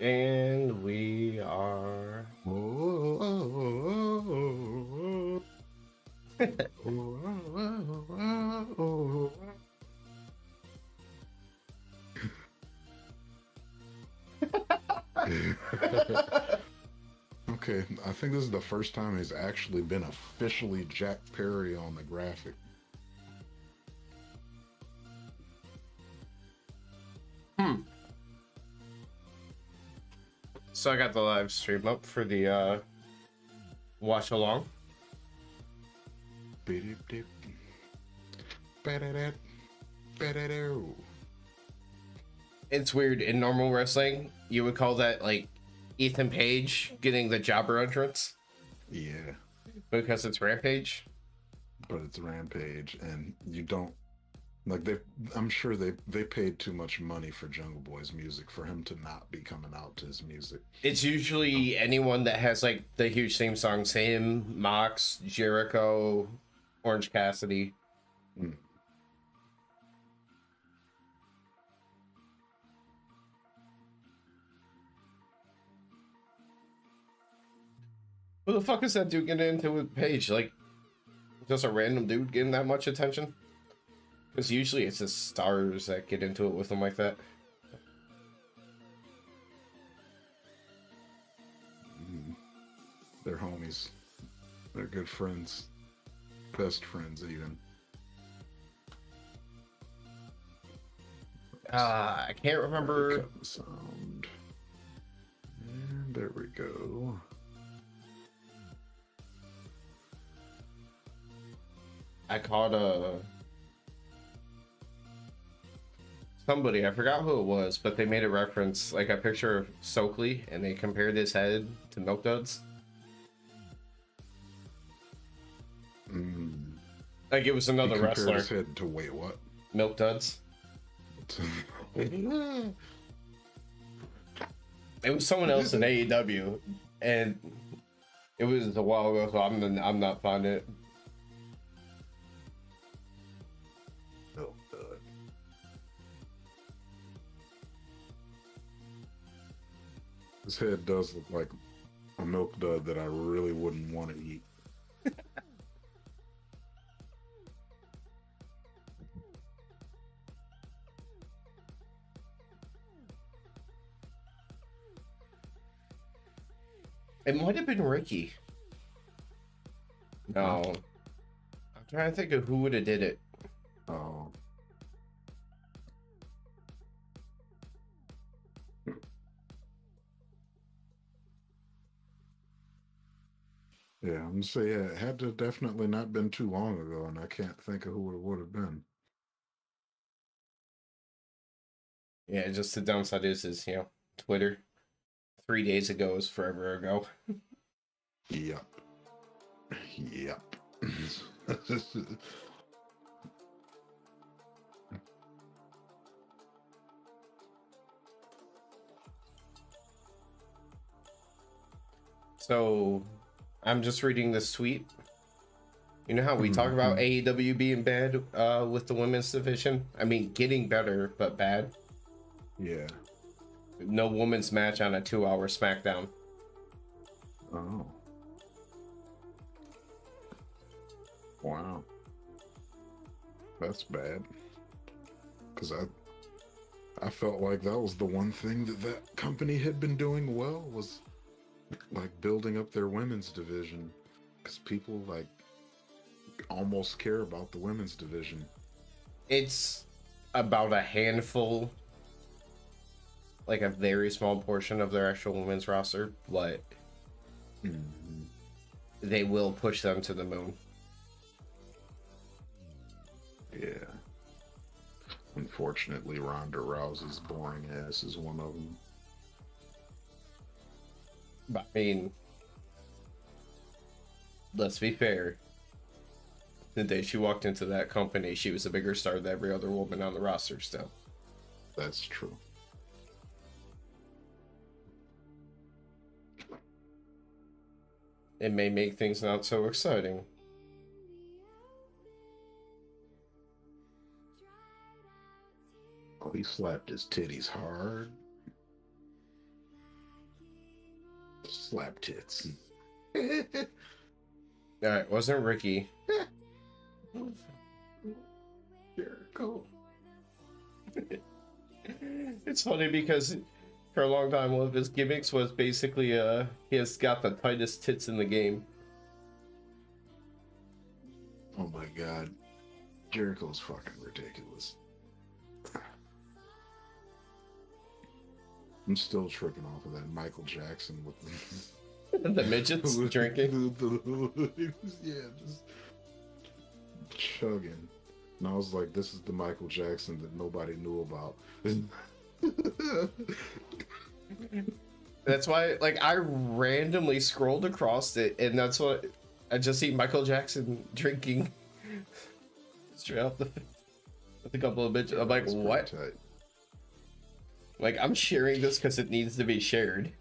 And we are. Okay, I think this is the first time he's actually been officially Jack Perry on the graphic. So I got the live stream up for the watch along. It's weird. In normal wrestling, you would call that like Ethan Page getting the jobber entrance. Yeah. Because it's Rampage. But it's Rampage, and you don't like I'm sure they paid too much money for Jungle Boy's music for him to not be coming out to his music. It's usually anyone that has like the huge theme songs: him, Mox, Jericho, Orange Cassidy. Mm. Who the fuck is that dude getting into with Page? Like, just a random dude getting that much attention? Because usually it's the stars that get into it with them like that. They're homies. They're good friends. Best friends, even. I can't remember. Cut the sound. And there we go. I caught somebody, I forgot who it was, but they made a reference, like a picture of Stokely, and they compared his head to Milk Duds. Like it was another wrestler. His head to wait, what? Milk Duds. It It was someone else in AEW, and it was a while ago, so I'm not finding it. Milk Dud. His head does look like a Milk Dud that I really wouldn't want to eat. It might have been Ricky. No. I'm trying to think of who would have did it. Oh. Yeah, I'm gonna say it had to definitely not been too long ago, and I can't think of who it would have been. Yeah, just the downside is Twitter 3 days ago is forever ago. Yep. Yep. So I'm just reading this tweet. You know how we talk about AEW being bad with the women's division? I mean, getting better, but bad. Yeah. No women's match on a 2-hour SmackDown. Oh. Wow. That's bad. Because I felt like that was the one thing that company had been doing well, was like building up their women's division, because people like almost care about the women's division. It's about a handful, like a very small portion of their actual women's roster, but they will push them to the moon. Yeah. Unfortunately, Ronda Rousey's boring ass is one of them. But I mean, let's be fair. The day she walked into that company, she was a bigger star than every other woman on the roster still. That's true. It may make things not so exciting. Oh, he slapped his titties hard. Slap tits. Alright, wasn't Ricky. Jericho. It's funny because for a long time one of his gimmicks was basically he has got the tightest tits in the game. Oh my god. Jericho's fucking ridiculous. I'm still tripping off of that Michael Jackson with The midgets drinking. Yeah, just chugging. And I was like, this is the Michael Jackson that nobody knew about. That's why, like, I randomly scrolled across it, and that's what I just see Michael Jackson drinking straight up with a couple of bitches. I'm like, what? Tight. Like, I'm sharing this because it needs to be shared.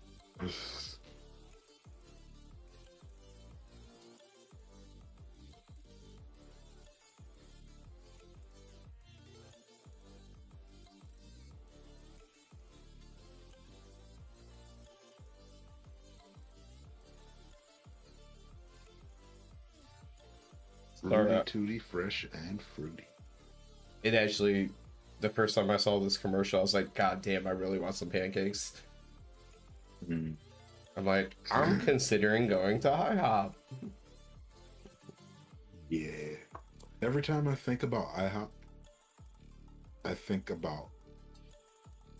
Fruity, tooty, fresh, and fruity. It actually, the first time I saw this commercial, I was like, God damn, I really want some pancakes. Mm. I'm like, I'm considering going to IHOP. Yeah. Every time I think about IHOP, I think about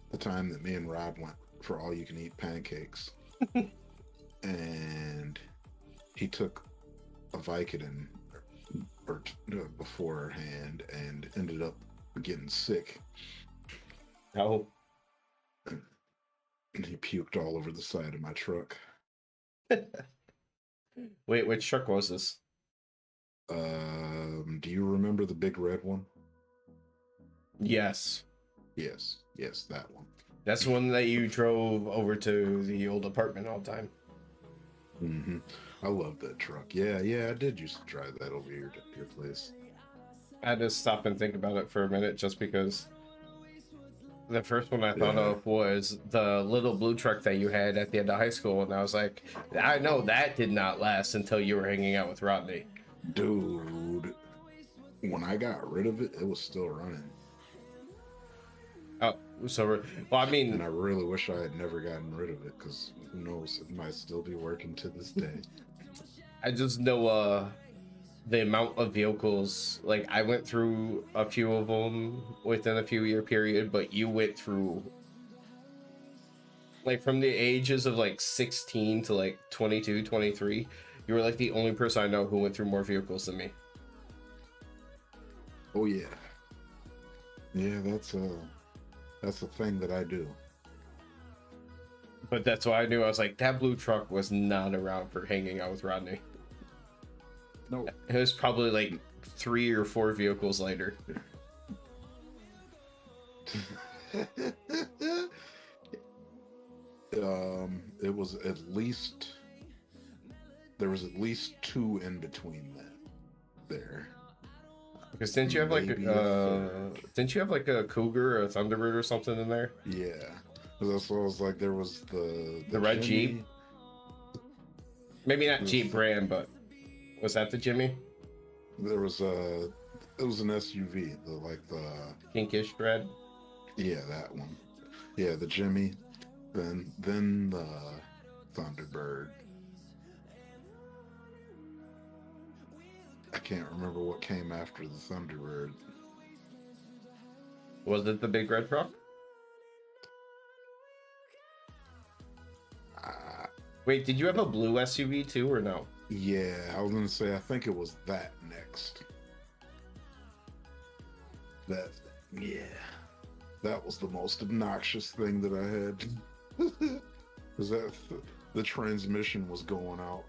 the time that me and Rob went for all-you-can-eat pancakes. And he took a Vicodin beforehand and ended up getting sick. Oh. And he puked all over the side of my truck. Wait, which truck was this? Do you remember the big red one? Yes. Yes, that one. That's one that you drove over to the old apartment all the time. Mm-hmm. I love that truck. Yeah, I did used to drive that over here to your place. I had to stop and think about it for a minute just because the first one I thought of was the little blue truck that you had at the end of high school, and I was like, I know that did not last until you were hanging out with Rodney. Dude, when I got rid of it, it was still running. Oh, so, well, I mean... And I really wish I had never gotten rid of it, because who knows, it might still be working to this day. I just know, the amount of vehicles, like, I went through a few of them within a few year period, but you went through, like, from the ages of, like, 16 to, like, 22, 23, you were, like, the only person I know who went through more vehicles than me. Oh, yeah. Yeah, that's a thing that I do. But that's why I knew. I was like, that blue truck was not around for hanging out with Rodney. No. It was probably like 3 or 4 vehicles later. It was at least... There was at least 2 in between that. There. Because didn't you have like a Cougar or a Thunderbird or something in there? Yeah. That's what I was like. There was the red Jimmy. Jeep. Maybe not Jeep brand, but was that the Jimmy? There was it was an SUV, the pinkish red. Yeah, that one. Yeah, the Jimmy. Then the Thunderbird. I can't remember what came after the Thunderbird. Was it the big red truck? Wait, did you have a blue SUV too, or no? Yeah, I was gonna say I think it was that next. That was the most obnoxious thing that I had. Because the transmission was going out,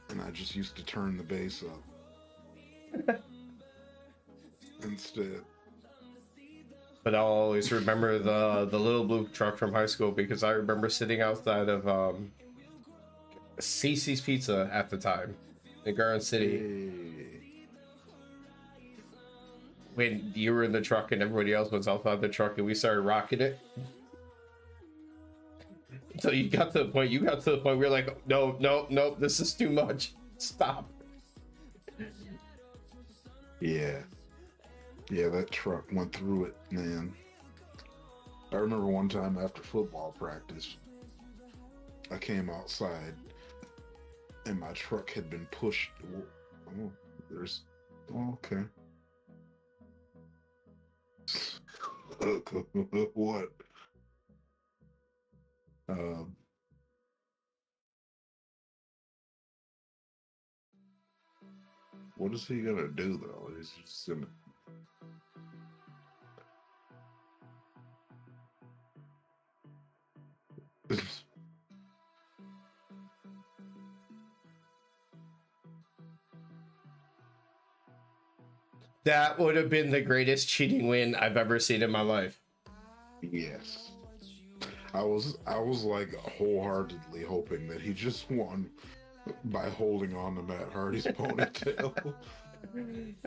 and I just used to turn the bass up instead. But I'll always remember the little blue truck from high school because I remember sitting outside of Cece's Pizza at the time in Garden City. Hey. When you were in the truck and everybody else was outside the truck and we started rocking it. until you got to the point. You got to the point where you're like, no, no, no, this is too much. Stop. Yeah. Yeah, that truck went through it, man. I remember one time after football practice, I came outside and my truck had been pushed. Oh, there's. Oh, okay. What? Um, what is he gonna do though? He's just gonna. That would have been the greatest cheating win I've ever seen in my life. Yes. I was like wholeheartedly hoping that he just won by holding on to Matt Hardy's ponytail.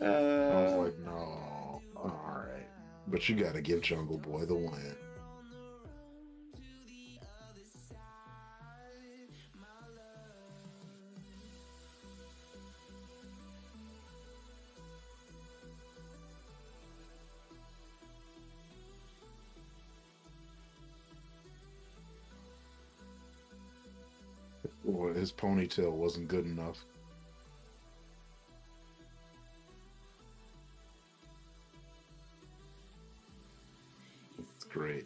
I was like, no, all right, but you got to give Jungle Boy the win. Well, his ponytail wasn't good enough. It's great.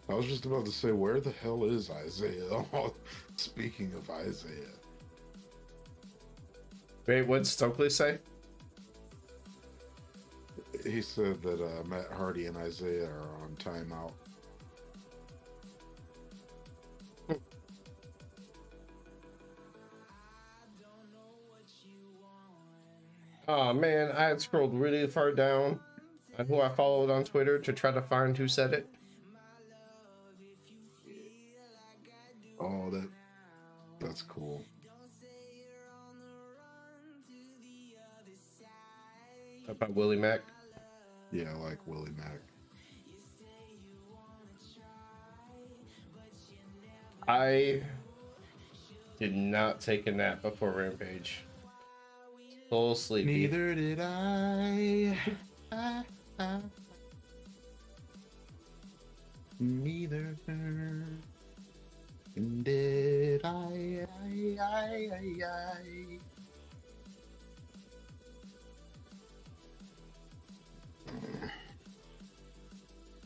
I was just about to say, where the hell is Isaiah? Speaking of Isaiah. Wait, what'd Stokely say? He said that Matt Hardy and Isaiah are on timeout. Oh man, I had scrolled really far down on who I followed on Twitter to try to find who said it. Oh, that's cool. About Willie Mack. Yeah, I like Willie Mack. I did not take a nap before Rampage. So sleepy. Neither did I. Neither did I.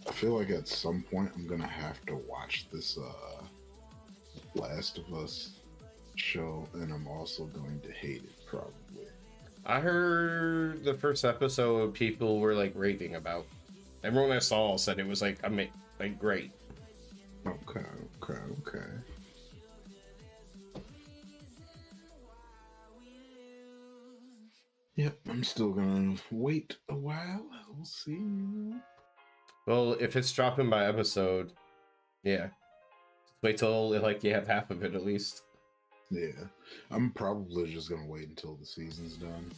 I feel like at some point I'm gonna have to watch this Last of Us show, and I'm also going to hate it probably. I heard the first episode people were like raving about. Everyone I saw said it was like great. Okay. Yep, I'm still gonna wait a while. We'll see. Well, if it's dropping by episode, yeah. Wait till like you have half of it at least. Yeah, I'm probably just gonna wait until the season's done.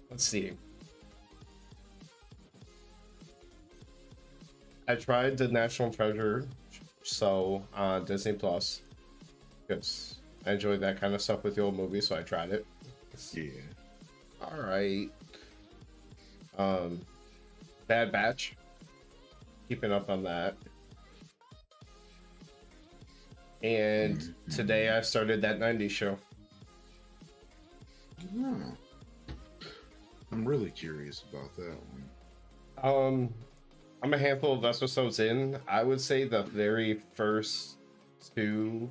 Let's see. I tried the National Treasure show on Disney Plus because I enjoyed that kind of stuff with the old movies, so I tried it. Yeah. All right. Bad Batch. Keeping up on that. And today I started that 90s show. Oh. I'm really curious about that one. I'm a handful of episodes in. I would say the very first two,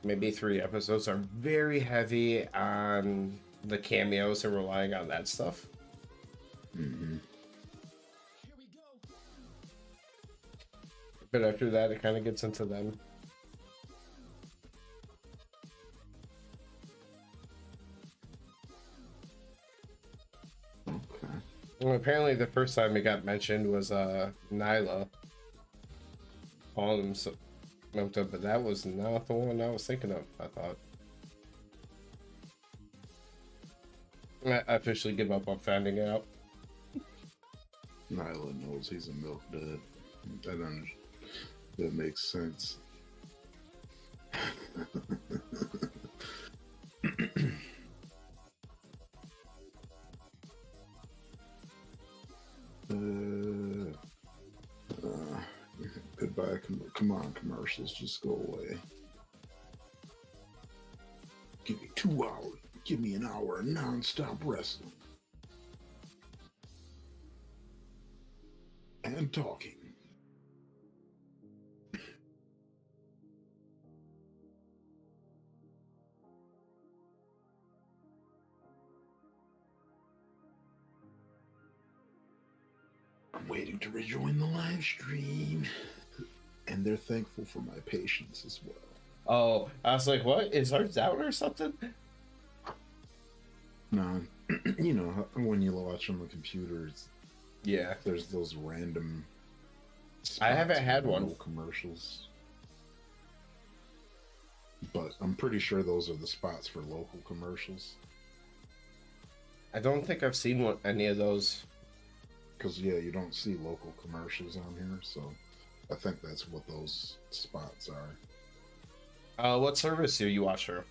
maybe three episodes are very heavy on the cameos and relying on that stuff. Mm-hmm. But after that, it kind of gets into them. Okay. Well, apparently, the first time it got mentioned was Nyla calling him smoked up, but that was not the one I was thinking of. I thought. I officially give up on finding out. Nyla knows he's a milk dud. That makes sense. Goodbye. Come on, commercials. Just go away. Give me 2 hours. Give me an hour of non-stop wrestling. And talking. I'm waiting to rejoin the live stream. And they're thankful for my patience as well. Oh, I was like, what? Is ours down or something? No, you know, when you watch on the computers, Yeah. there's those random I haven't spots had with one. no commercials. But I'm pretty sure those are the spots for local commercials. I don't think I've seen any of those. Because, yeah, you don't see local commercials on here, so I think that's what those spots are. What service do you watch her?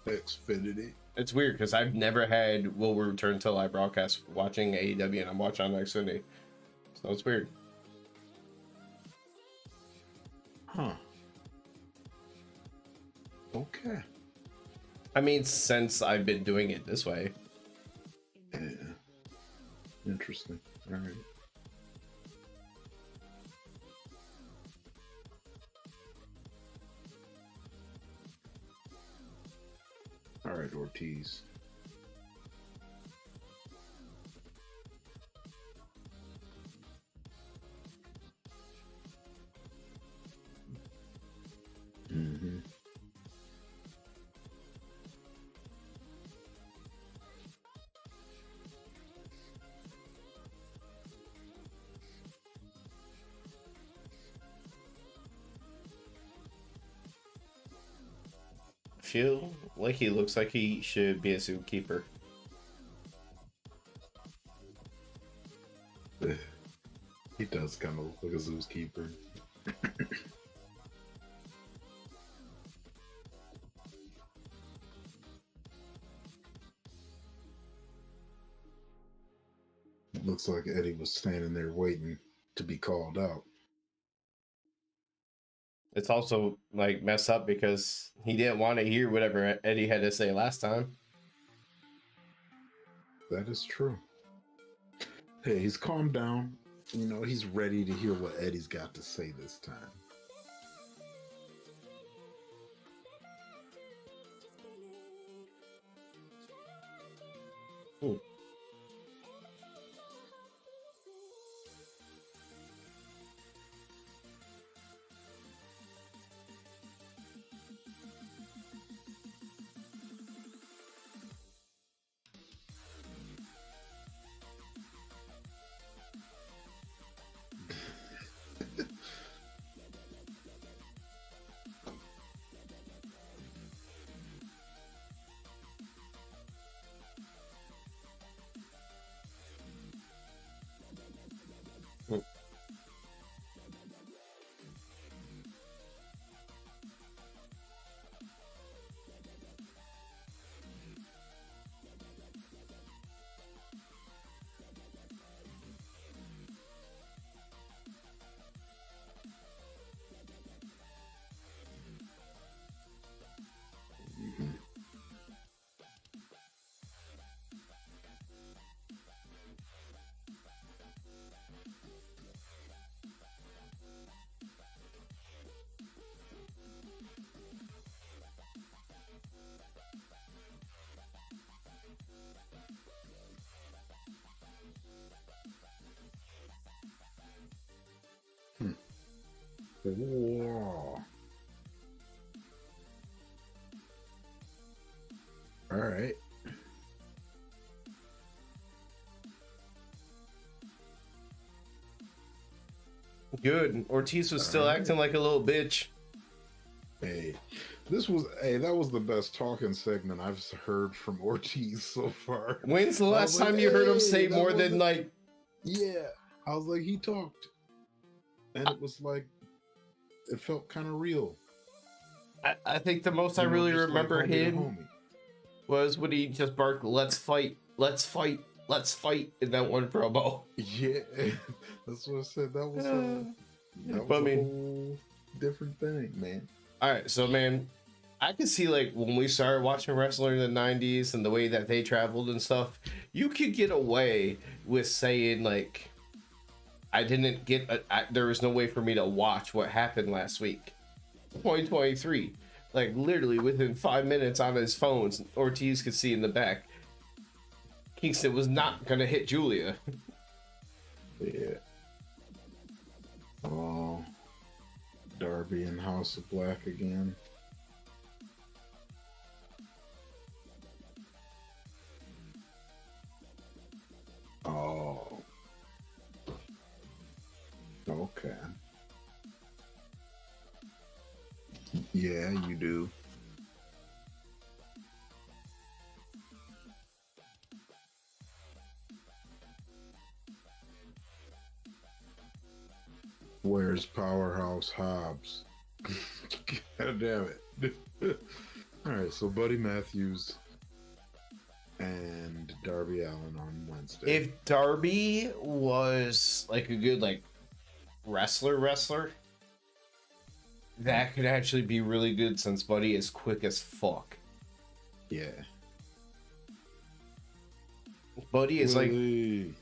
Xfinity. It's weird because I've never had Will Return Till I Broadcast watching AEW and I'm watching on Xfinity. So it's weird. Huh. Okay. I mean, since I've been doing it this way. Yeah. Interesting. All right. All right, Ortiz. Mm-hmm. Feel like he looks like he should be a zookeeper. He does kind of look like a zookeeper. Looks like Eddie was standing there waiting to be called out. It's also like messed up because he didn't want to hear whatever Eddie had to say last time. That is true. Hey, he's calmed down. You know, he's ready to hear what Eddie's got to say this time. Ooh. Whoa. All right. Good. Ortiz was still acting like a little bitch. Hey, that was the best talking segment I've heard from Ortiz so far. When's the last time you heard him say more than like? Yeah, I was like, he talked, and it was like, it felt kind of real. I think the most I really remember like him was when he just barked, "Let's fight, let's fight, let's fight" in that one promo. Yeah, that's what I said. That was a whole different thing, man. All right, so man, I can see like when we started watching wrestling in the 90s and the way that they traveled and stuff, you could get away with saying like, I didn't get, there was no way for me to watch what happened last week. 2023, like literally within 5 minutes on his phones, Ortiz could see in the back, Kingston was not gonna hit Julia. Yeah. Oh, Darby and House of Black again. Oh. Okay. Yeah, you do. Where's Powerhouse Hobbs? God damn it. Alright, so Buddy Matthews and Darby Allin on Wednesday. If Darby was like a good like wrestler, that could actually be really good since Buddy is quick as fuck. Yeah. Buddy is like a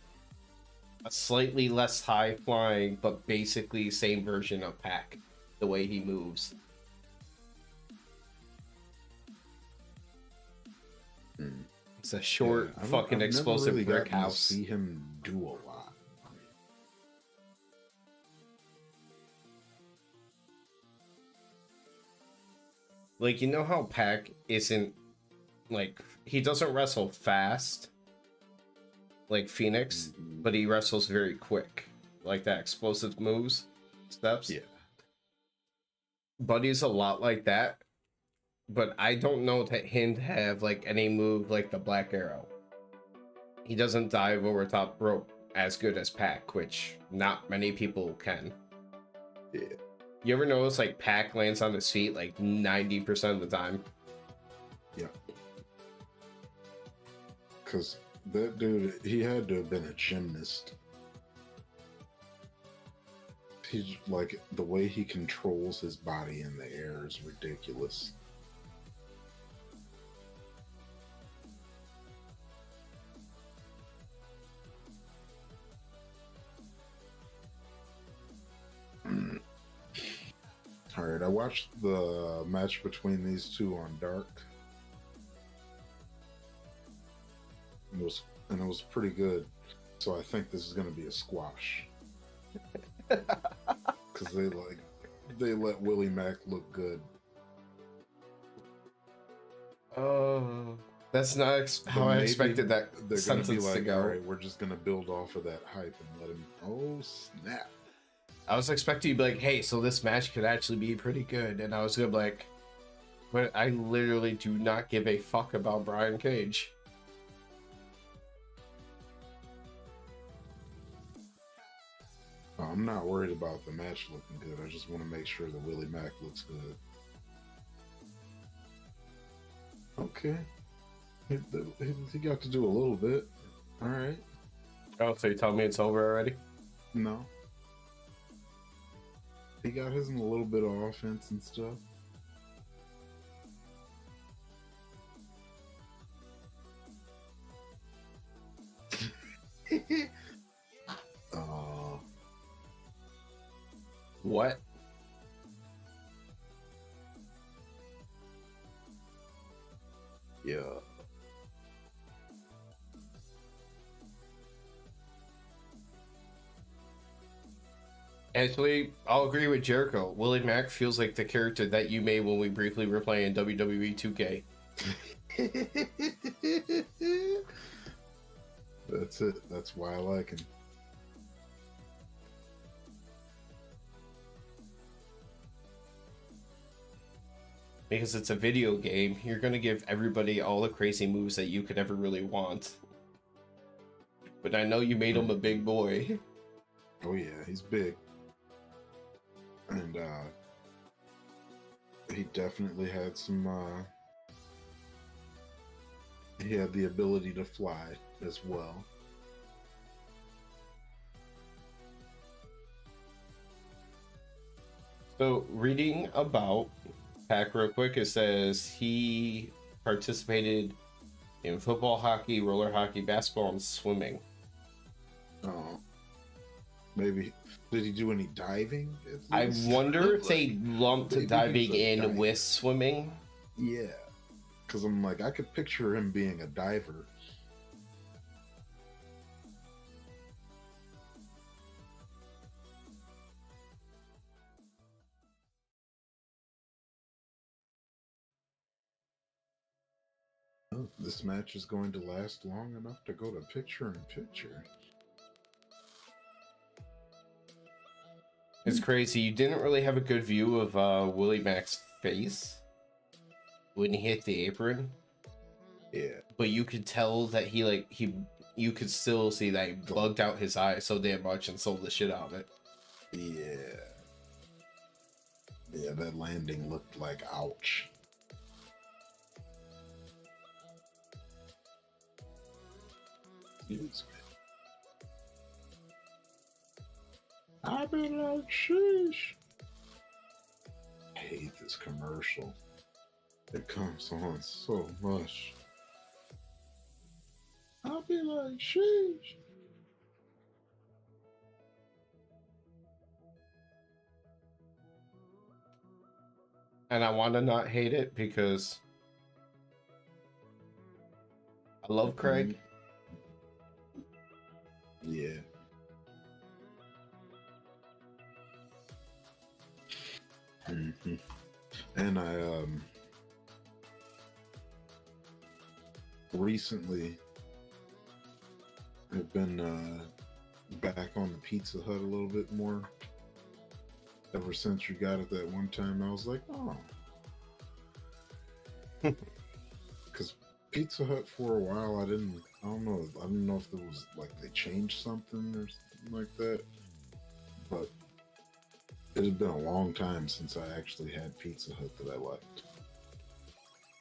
slightly less high flying, but basically same version of Pac, the way he moves. It's a short, fucking explosive really brick house. See him do a lot. Like, you know how Pac isn't like, he doesn't wrestle fast like Phoenix, but he wrestles very quick, like that explosive moves, steps. Yeah. Buddy's a lot like that, but I don't know that him to have like any move like the Black Arrow. He doesn't dive over top rope as good as Pac, which not many people can. Yeah. You ever notice like Pac lands on his feet like 90% of the time? Yeah. Because that dude, he had to have been a gymnast. He's like, the way he controls his body in the air is ridiculous. All right, I watched the match between these two on Dark. It was pretty good. So I think this is going to be a squash. Because they let Willie Mack look good. Oh, that's not how I expected that sentence to go. All right, we're just going to build off of that hype and let him. Oh snap! I was expecting you to be like, hey, so this match could actually be pretty good, and I was gonna be like, but I literally do not give a fuck about Brian Cage. I'm not worried about the match looking good. I just want to make sure that Willie Mack looks good. Okay. He got to do a little bit. All right. Oh, so you tell me it's over already? No. He got his in a little bit of offense and stuff. What? Yeah. Actually, I'll agree with Jericho. Willie Mack feels like the character that you made when we briefly were playing WWE 2K. That's it. That's why I like him. Because it's a video game, you're gonna give everybody all the crazy moves that you could ever really want. But I know you made him a big boy. Oh yeah, he's big. And he definitely had some he had the ability to fly as well. So, reading about Pac real quick, it says he participated in football, hockey, roller hockey, basketball, and swimming. Oh, maybe did he do any diving? I wonder if they lumped maybe diving he's a in diver. with swimming. Yeah, because I'm like, I could picture him being a diver. Oh, this match is going to last long enough to go to picture-in-picture. It's crazy. You didn't really have a good view of Willie Mack's face when he hit the apron. Yeah. But you could tell that you could still see that he bugged out his eyes so damn much and sold the shit out of it. Yeah. Yeah, that landing looked like ouch. Excuse me. I be like, sheesh. I hate this commercial. It comes on so much. I'll be like, sheesh. And I want to not hate it because I love Craig. Yeah. Mm-hmm. And I recently have been back on the Pizza Hut a little bit more. Ever since you got it that one time, I was like, oh. Because Pizza Hut for a while, I don't know if it was like they changed something or something like that. But it had been a long time since I actually had Pizza Hut that I liked.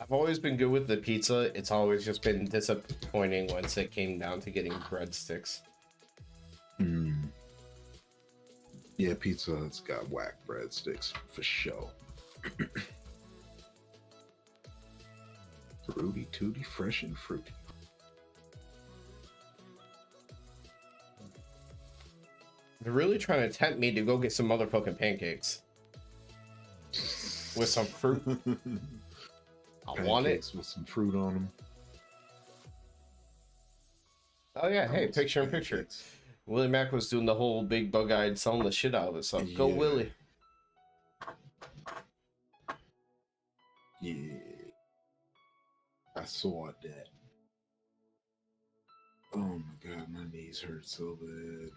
I've always been good with the pizza. It's always just been disappointing once it came down to getting breadsticks. Yeah, Pizza Hut's got whack breadsticks for sure. Fruity Tooty, fresh and fruity. They're really trying to tempt me to go get some motherfucking pancakes with some fruit. I want it with some fruit on them. Oh yeah, hey, picture in picture. Willie Mack was doing the whole big bug-eyed selling the shit out of it. So go Willie. Yeah, I saw that. Oh my god, my knees hurt so bad.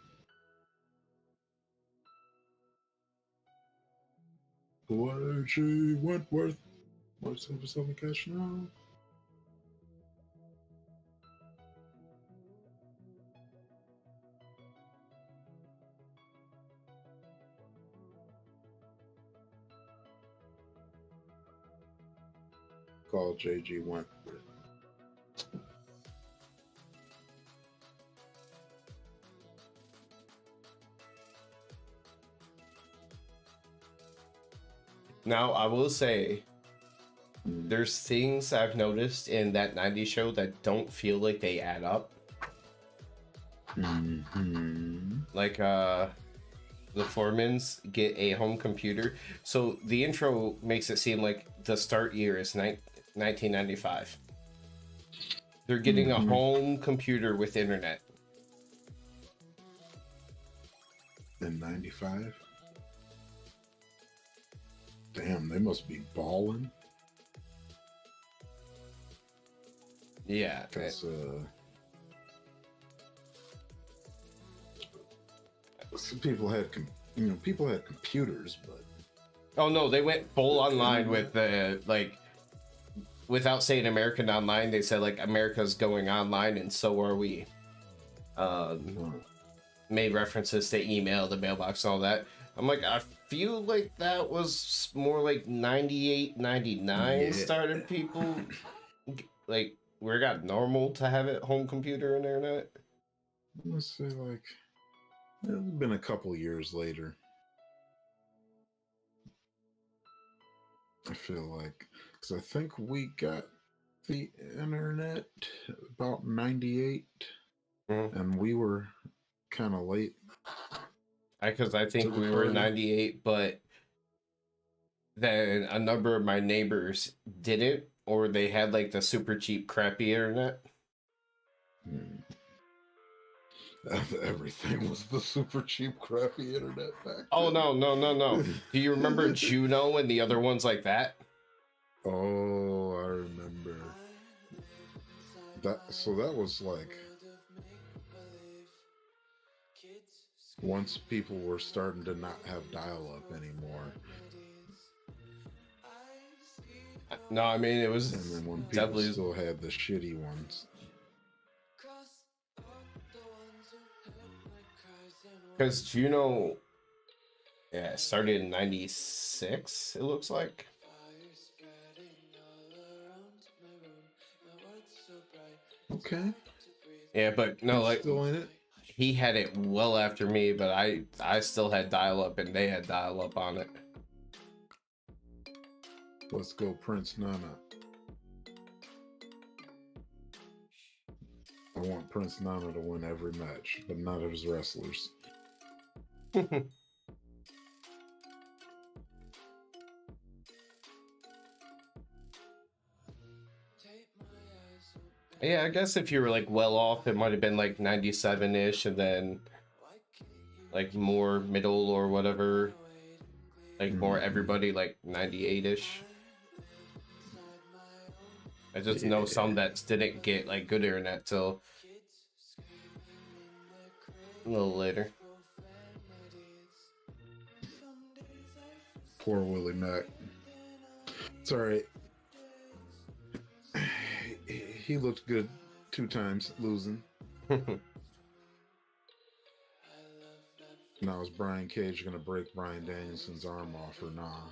YG Wentworth. What's up for something cash now? Call JG Wentworth. Now I will say there's things I've noticed in that 90s show that don't feel like they add up. Like the Foremans get a home computer. So the intro makes it seem like the start year is 1995. They're getting a home computer with internet. In 95? Damn, they must be balling. Yeah. Because some people had, people had computers, but Oh no, they went full online with the like, without saying American Online, they said like America's going online and so are we. Made references to email, the mailbox, and all that. I'm like, I feel like that was more like 98, 99 started people like where it got normal to have it home computer and internet. Let's say like it's been a couple years later. I feel like, because I think we got the internet about 98, and we were kind of late. Because I think we were 98, but then a number of my neighbors didn't, or they had like the super cheap, crappy internet. Everything was the super cheap, crappy internet back then. Oh no! Do you remember Juno and the other ones like that? Oh, I remember that. So that was like once people were starting to not have dial-up anymore. No, I mean it was. And then when people still had the shitty ones. Because Juno, yeah, started in 96, it looks like. Okay. Yeah, but no, like still in it. He had it well after me, but I still had dial-up and they had dial-up on it. Let's go, Prince Nana. I want Prince Nana to win every match, but not his wrestlers. Yeah, I guess if you were like well off, it might have been like 97-ish, and then like more middle or whatever, like more everybody like 98-ish. I just know some that didn't get like good internet till a little later. Poor Willie Mack. It's all right. He looked good 2 times losing. Now is Brian Cage gonna break Bryan Danielson's arm off or nah?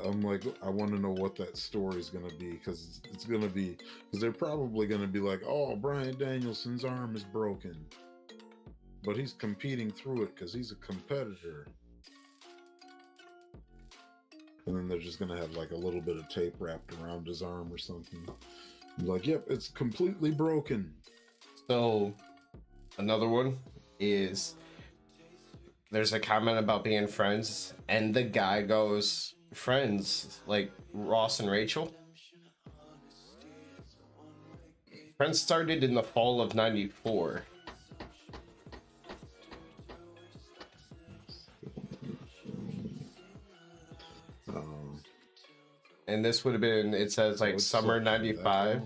I'm like, I want to know what that story is gonna be, because it's gonna be, because they're probably gonna be like, oh, Bryan Danielson's arm is broken, but he's competing through it because he's a competitor. And then they're just gonna have like a little bit of tape wrapped around his arm or something. I'm like, yep, it's completely broken. So another one is there's a comment about being friends, and the guy goes, friends like Ross and Rachel. Friends started in the fall of 94. And this would have been, it says like summer 95.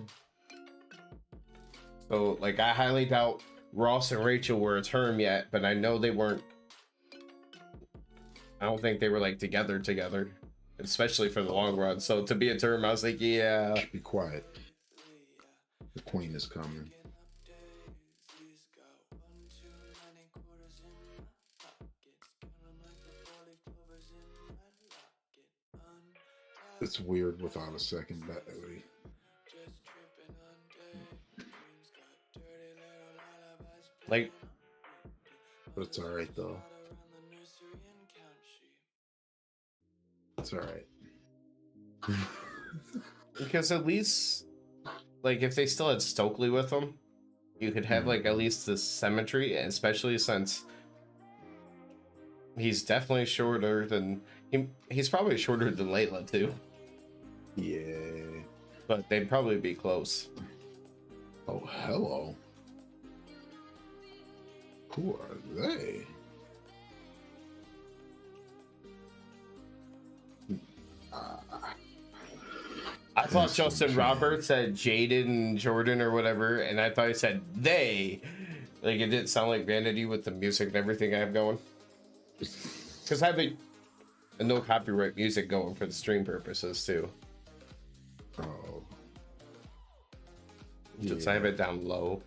So like I highly doubt Ross and Rachel were a term yet, but I know they weren't. I don't think they were like together, especially for the long run. So to be a term, I was like, yeah. Be quiet. The queen is coming. It's weird without a second battery. Like, but it's all right though. It's all right. Because at least, like, if they still had Stokely with them, you could have like at least the symmetry, especially since he's definitely shorter than he's probably shorter than Layla too. Yeah, but they'd probably be close. Oh, hello. Who are they? I thought That's Justin fun. Roberts said Jaden Jordan or whatever, and I thought he said they. Like, it didn't sound like Vanity with the music and everything I have going. Because I have a no copyright music going for the stream purposes too. Oh. Just I have it down low.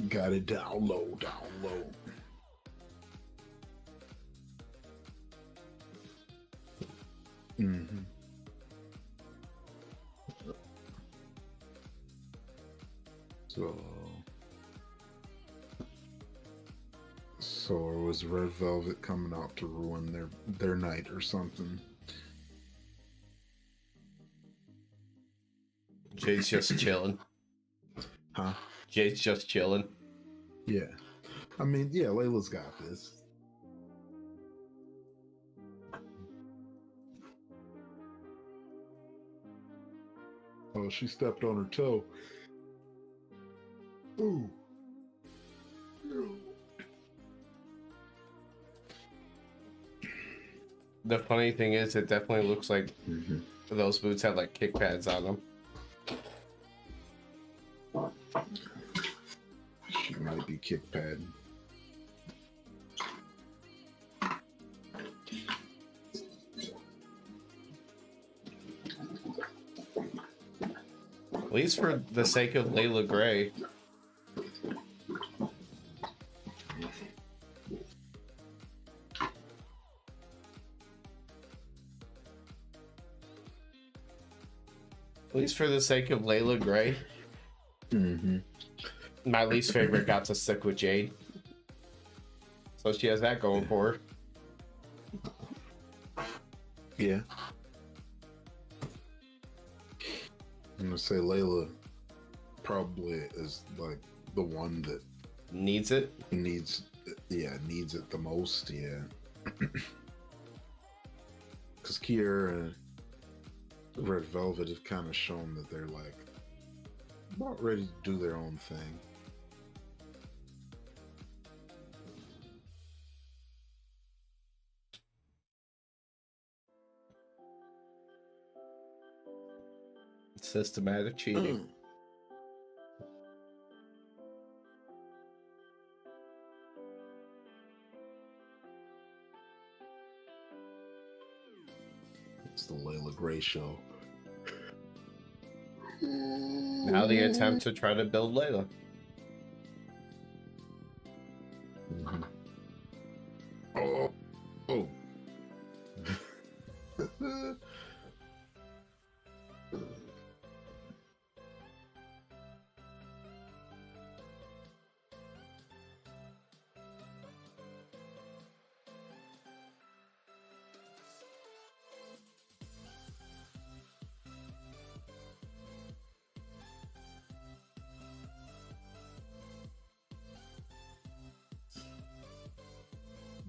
Got it down low, down low. Mm-hmm. So was Red Velvet coming out to ruin their night or something? Jay's just chilling. Huh? Jay's just chilling. Yeah. I mean, yeah, Layla's got this. Oh, she stepped on her toe. Ooh. The funny thing is, it definitely looks like those boots have like kick pads on them. She might be kick padding. At least for the sake of Layla Gray. At least for the sake of Layla Gray. Mm-hmm. My least favorite got to stick with Jade. So she has that going for her. Yeah. I'm gonna say Layla probably is like the one that Needs it? needs it the most, yeah. Because Kiera and Red Velvet have kind of shown that they're like about ready to do their own thing. Systematic cheating. It's the Layla Gray show. Now the attempt to try to build Layla. Mm-hmm. Oh. Oh.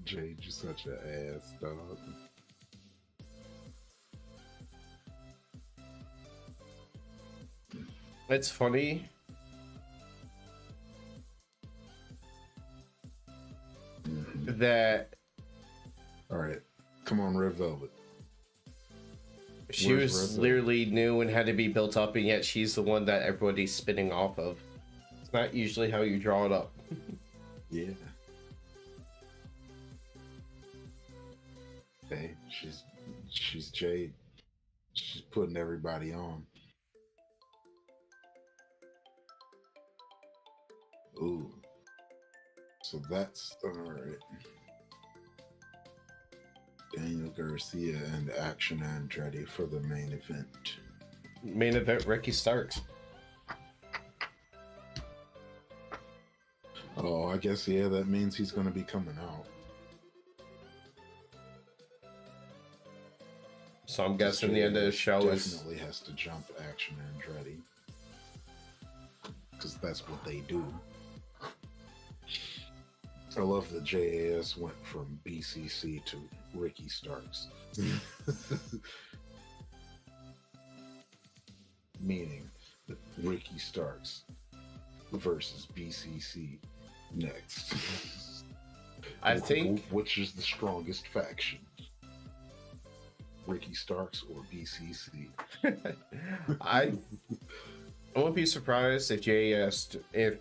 Jade, you're such an ass, dog. It's funny. That All right, come on, Red Velvet. she Where's was Red Velvet? literally new and had to be built up, and yet she's the one that everybody's spinning off of. It's not usually how you draw it up. Yeah. Hey, she's Jade. She's putting everybody on. Ooh. So that's all right. Daniel Garcia and Action Andretti for the main event. Main event, Ricky Starks. Oh, I guess, yeah, that means he's going to be coming out. So I'm guessing the end of the show definitely has to jump Action Andretti. Because that's what they do. I love that JAS went from BCC to Ricky Starks. Meaning that Ricky Starks versus BCC next. I think Which is the strongest faction? Ricky Starks or BCC? I won't be surprised if Jay asked if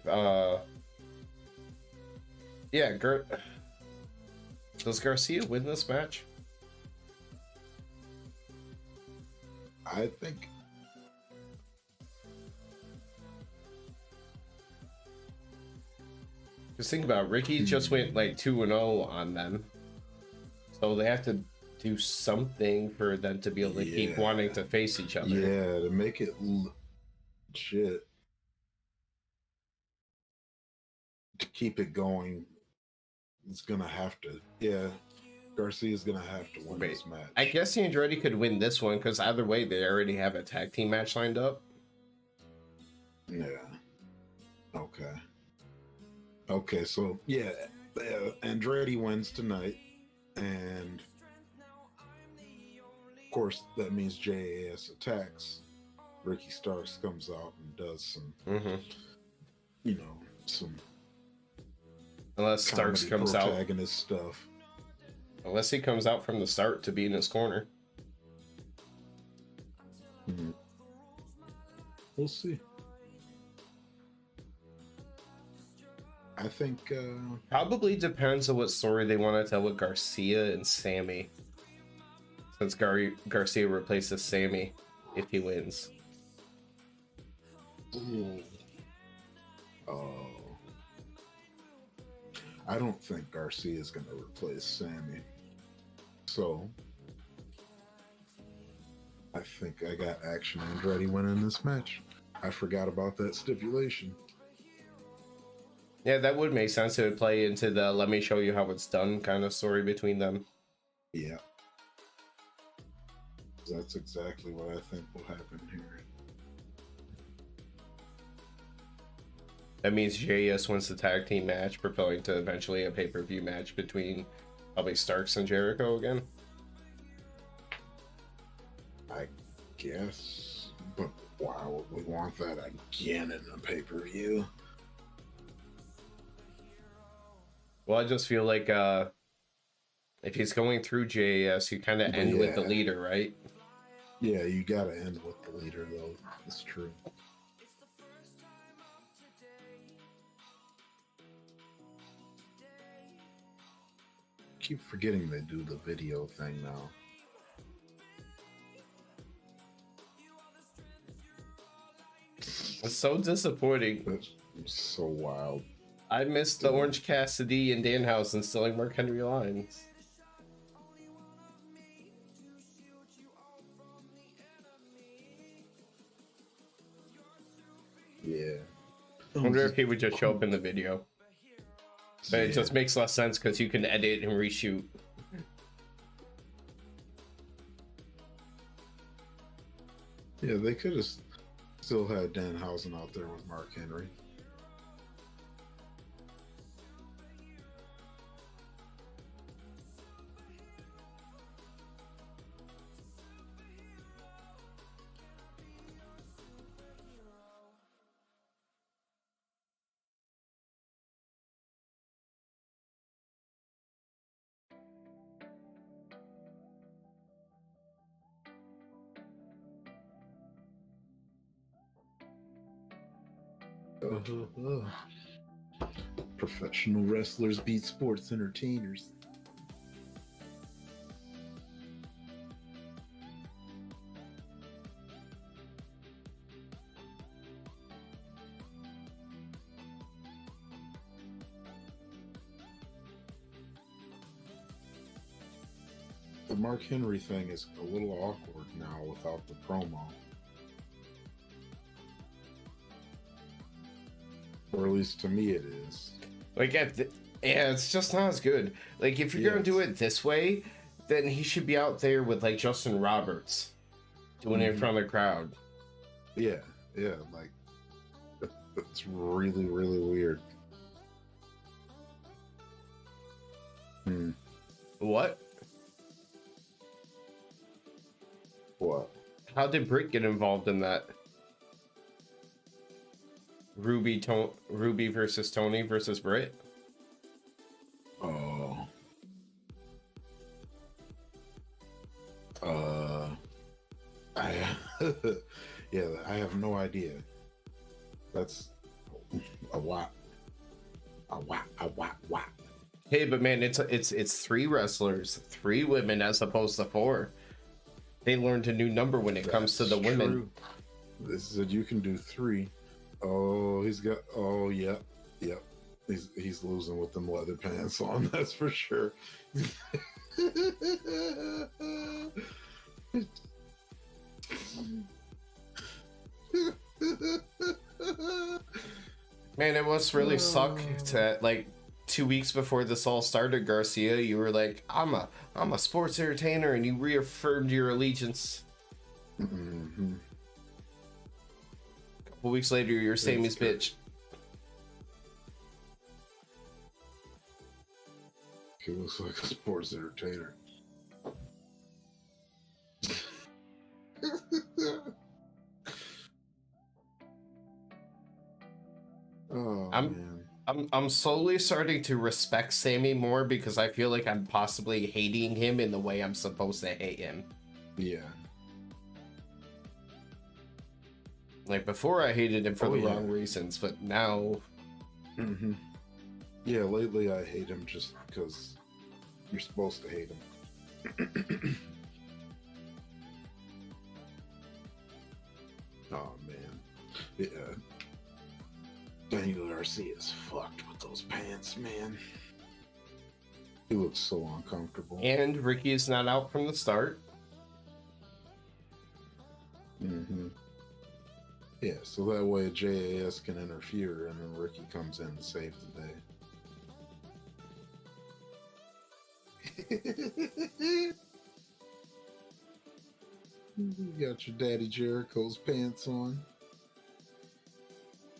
yeah, does Garcia win this match? I think Just think about it. Ricky just went like 2-0 on them, so they have to do something for them to be able to keep wanting to face each other. Yeah, to make it legit, to keep it going, it's gonna have to. Yeah, Garcia's gonna have to win this match. I guess Andretti could win this one because either way, they already have a tag team match lined up. Yeah. Okay. Okay, so yeah, Andretti wins tonight, and of course that means JAS attacks. Ricky Starks comes out and does some, you know, some. Unless Starks comes out, protagonist stuff. Unless he comes out from the start to be in his corner. We'll see. I think probably depends on what story they want to tell with Garcia and Sammy. Since Garcia replaces Sammy if he wins. Ooh. Oh. I don't think Garcia is going to replace Sammy. So I think I got Action Andretti winning this match. I forgot about that stipulation. Yeah, that would make sense. It would play into the let me show you how it's done kind of story between them. Yeah. That's exactly what I think will happen here. That means JS wins the tag team match, propelling to eventually a pay-per-view match between probably Starks and Jericho again. I guess. But why would we want that again in a pay-per-view? Well, I just feel like if he's going through JAS, you kind of end with the leader, right? Yeah, you gotta end with the leader, though. It's true. Keep forgetting they do the video thing now. It's so disappointing. That's so wild. I missed the Orange Cassidy and Danhausen stealing Mark Henry lines. Yeah. I wonder if he would just show up in the video. But it just makes less sense because you can edit and reshoot. Yeah, they could have still had Danhausen out there with Mark Henry. Professional wrestlers beat sports entertainers. The Mark Henry thing is a little awkward now without the promo. Or at least to me it is. Like, yeah, it's just not as good. Like, if you're gonna do it this way, then he should be out there with, like, Justin Roberts doing it in front of the crowd. Yeah, like, that's really, really weird. What? What? How did Britt get involved in that? Ruby versus Tony versus Britt. Oh. I yeah, I have no idea. That's a lot. A lot. Hey, but man, it's three wrestlers, three women as opposed to four. They learned a new number when it comes to the women. True. This is you can do 3. Oh, he's got. Oh, yep. He's losing with them leather pants on. That's for sure. Man, it must really suck to, like, 2 weeks before this all started, Garcia, you were like, I'm a sports entertainer, and you reaffirmed your allegiance. Mm-hmm. A couple weeks later, you're Sammy's bitch. He looks like a sports entertainer. Oh, man. I'm slowly starting to respect Sammy more because I feel like I'm possibly hating him in the way I'm supposed to hate him. Yeah. Like, before I hated him for the wrong reasons, but now... Mm-hmm. Yeah, lately I hate him just because you're supposed to hate him. Oh, man. Yeah. Daniel Garcia's fucked with those pants, man. He looks so uncomfortable. And Ricky is not out from the start. Mm-hmm. Yeah, so that way JAS can interfere and then Ricky comes in to save the day. You got your Daddy Jericho's pants on.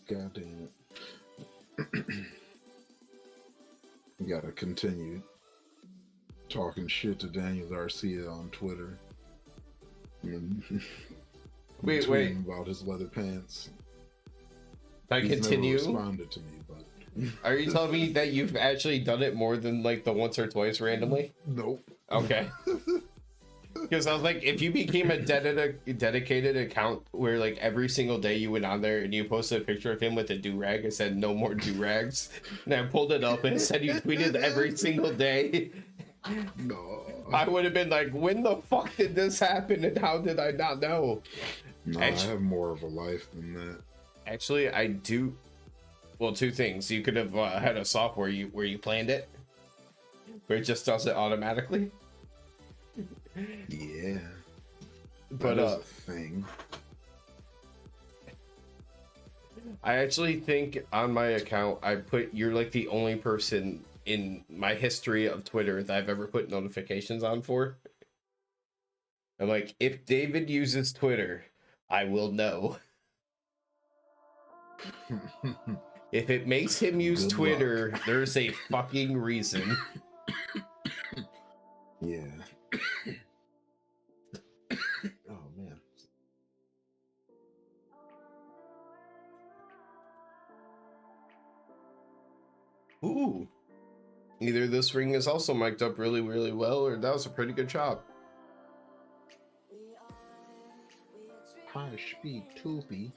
God damn it. You gotta continue talking shit to Daniel Garcia on Twitter. Wait. About his leather pants. I continue. Never responded to me, but Are you telling me that you've actually done it more than like the once or twice randomly? Nope. Okay. Because I was like, if you became a dedicated account where like every single day you went on there and you posted a picture of him with a do-rag and said no more do-rags, and I pulled it up and it said you tweeted every single day, No. I would have been like, when the fuck did this happen and how did I not know? No, I have more of a life than that. Actually, I do. Well, two things. You could have had a software where you planned it, where it just does it automatically. Yeah, but that is a thing. I actually think on my account I put you're like the only person in my history of Twitter that I've ever put notifications on for. I'm like, if David uses Twitter, I will know. If it makes him use Good Twitter, luck. there's a fucking reason. Yeah. Oh man. Ooh. Either this ring is also mic'd up really, really well, or that was a pretty good job. High speed Toopy.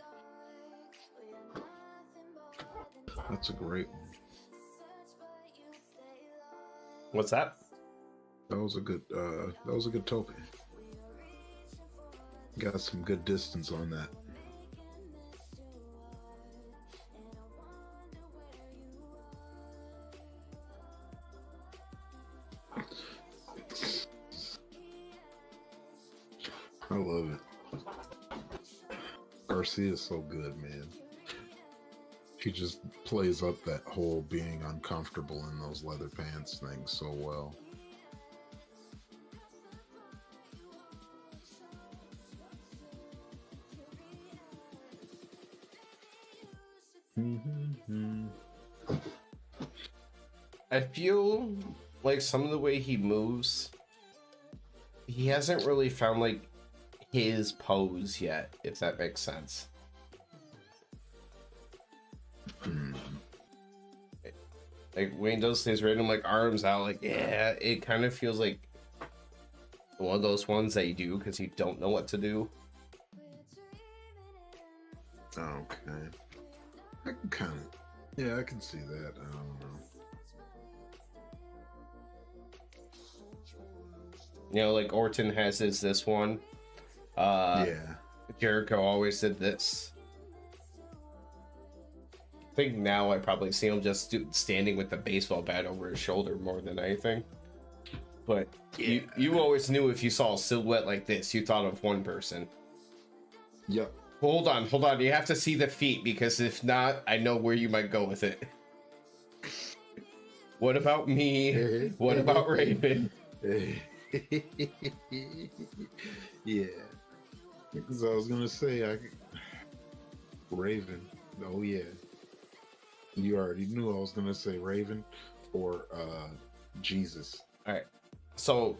That's a great one. What's that? That was a good Toopy. Got some good distance on that. I love it. Garcia is so good, man. He just plays up that whole being uncomfortable in those leather pants thing so well. I feel like some of the way he moves, he hasn't really found like his pose yet, if that makes sense. Like Wayne does his random like arms out, like yeah, it kind of feels like one of those ones that you do because you don't know what to do. Okay. I can kind of, yeah, I can see that. I don't know. You know, like Orton has this one. Yeah. Jericho always did this. I think now I probably see him just standing with the baseball bat over his shoulder more than anything. But Yeah. you always knew if you saw a silhouette like this, you thought of one person. Yep. Hold on. You have to see the feet because if not, I know where you might go with it. What about me? What about Raven? Yeah. Because I was gonna say Raven. Oh yeah. You already knew I was gonna say Raven or Jesus. All right. So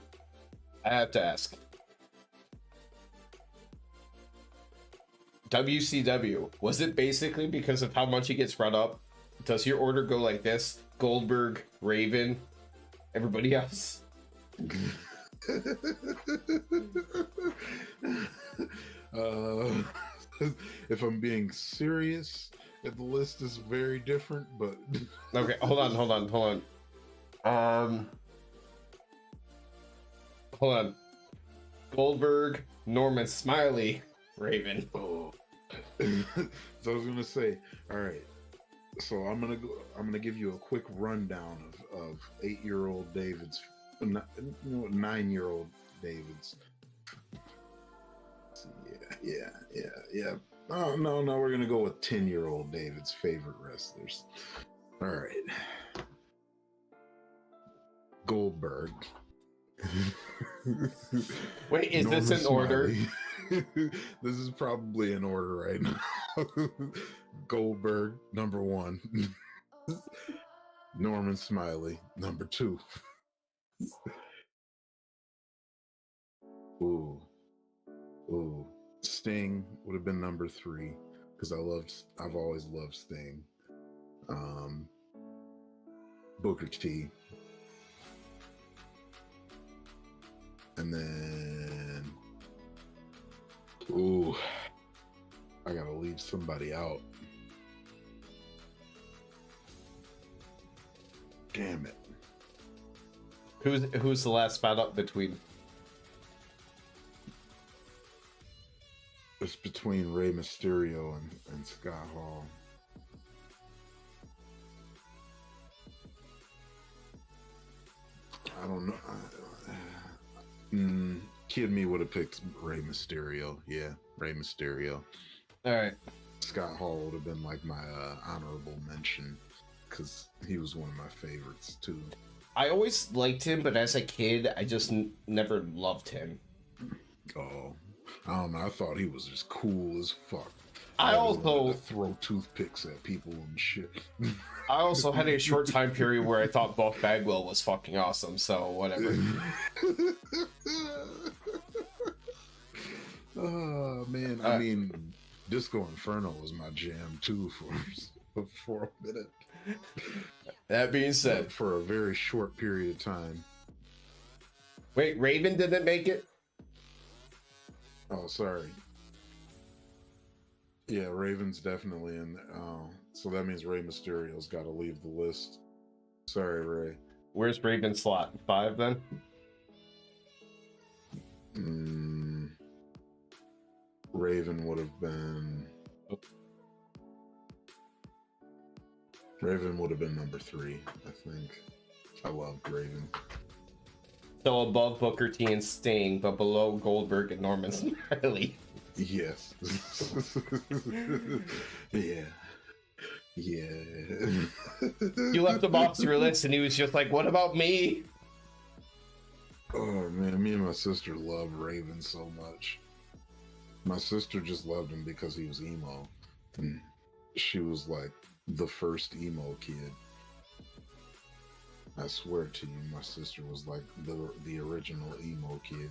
I have to ask. WCW, was it basically because of how much he gets brought up? Does your order go like this? Goldberg, Raven, everybody else? If I'm being serious, the list is very different, but Okay, hold on. Hold on. Goldberg, Norman Smiley, Raven. oh. So I was gonna say, all right. So I'm gonna give you a quick rundown of 8-year-old David's, 9-year-old David's. Yeah. Oh no, we're gonna go with 10-year-old David's favorite wrestlers. All right. Goldberg. Wait, is Norman this in order? This is probably in order right now. Goldberg, number 1. Norman Smiley, number 2. Ooh. Sting would have been number 3 because I've always loved Sting. Booker T. And then I gotta leave somebody out. Damn it. Who's the last spot up between? It's between Rey Mysterio and Scott Hall. I don't know. Kid me would have picked Rey Mysterio. Yeah, Rey Mysterio. All right. Scott Hall would have been like my honorable mention because he was one of my favorites too. I always liked him, but as a kid, I just never loved him. Oh, I don't know. I thought he was just cool as fuck. I always also wanted to throw toothpicks at people and shit. I also had a short time period where I thought Buff Bagwell was fucking awesome, so whatever. Oh man, I mean, Disco Inferno was my jam too for a minute. That being said, But for a very short period of time. Wait, Raven didn't make it? Oh, sorry. Yeah, Raven's definitely in there. Oh, so that means Rey Mysterio's got to leave the list. Sorry, Ray. Where's Raven's slot? 5 then? Raven would have been. Raven would have been number 3, I think. I loved Raven. So above Booker T and Sting, but below Goldberg and Norman Smiley. Yes. Yeah. You left him off your list and he was just like, what about me? Oh man, me and my sister love Raven so much. My sister just loved him because he was emo. And she was like the first emo kid. I swear to you, my sister was like the original emo kid.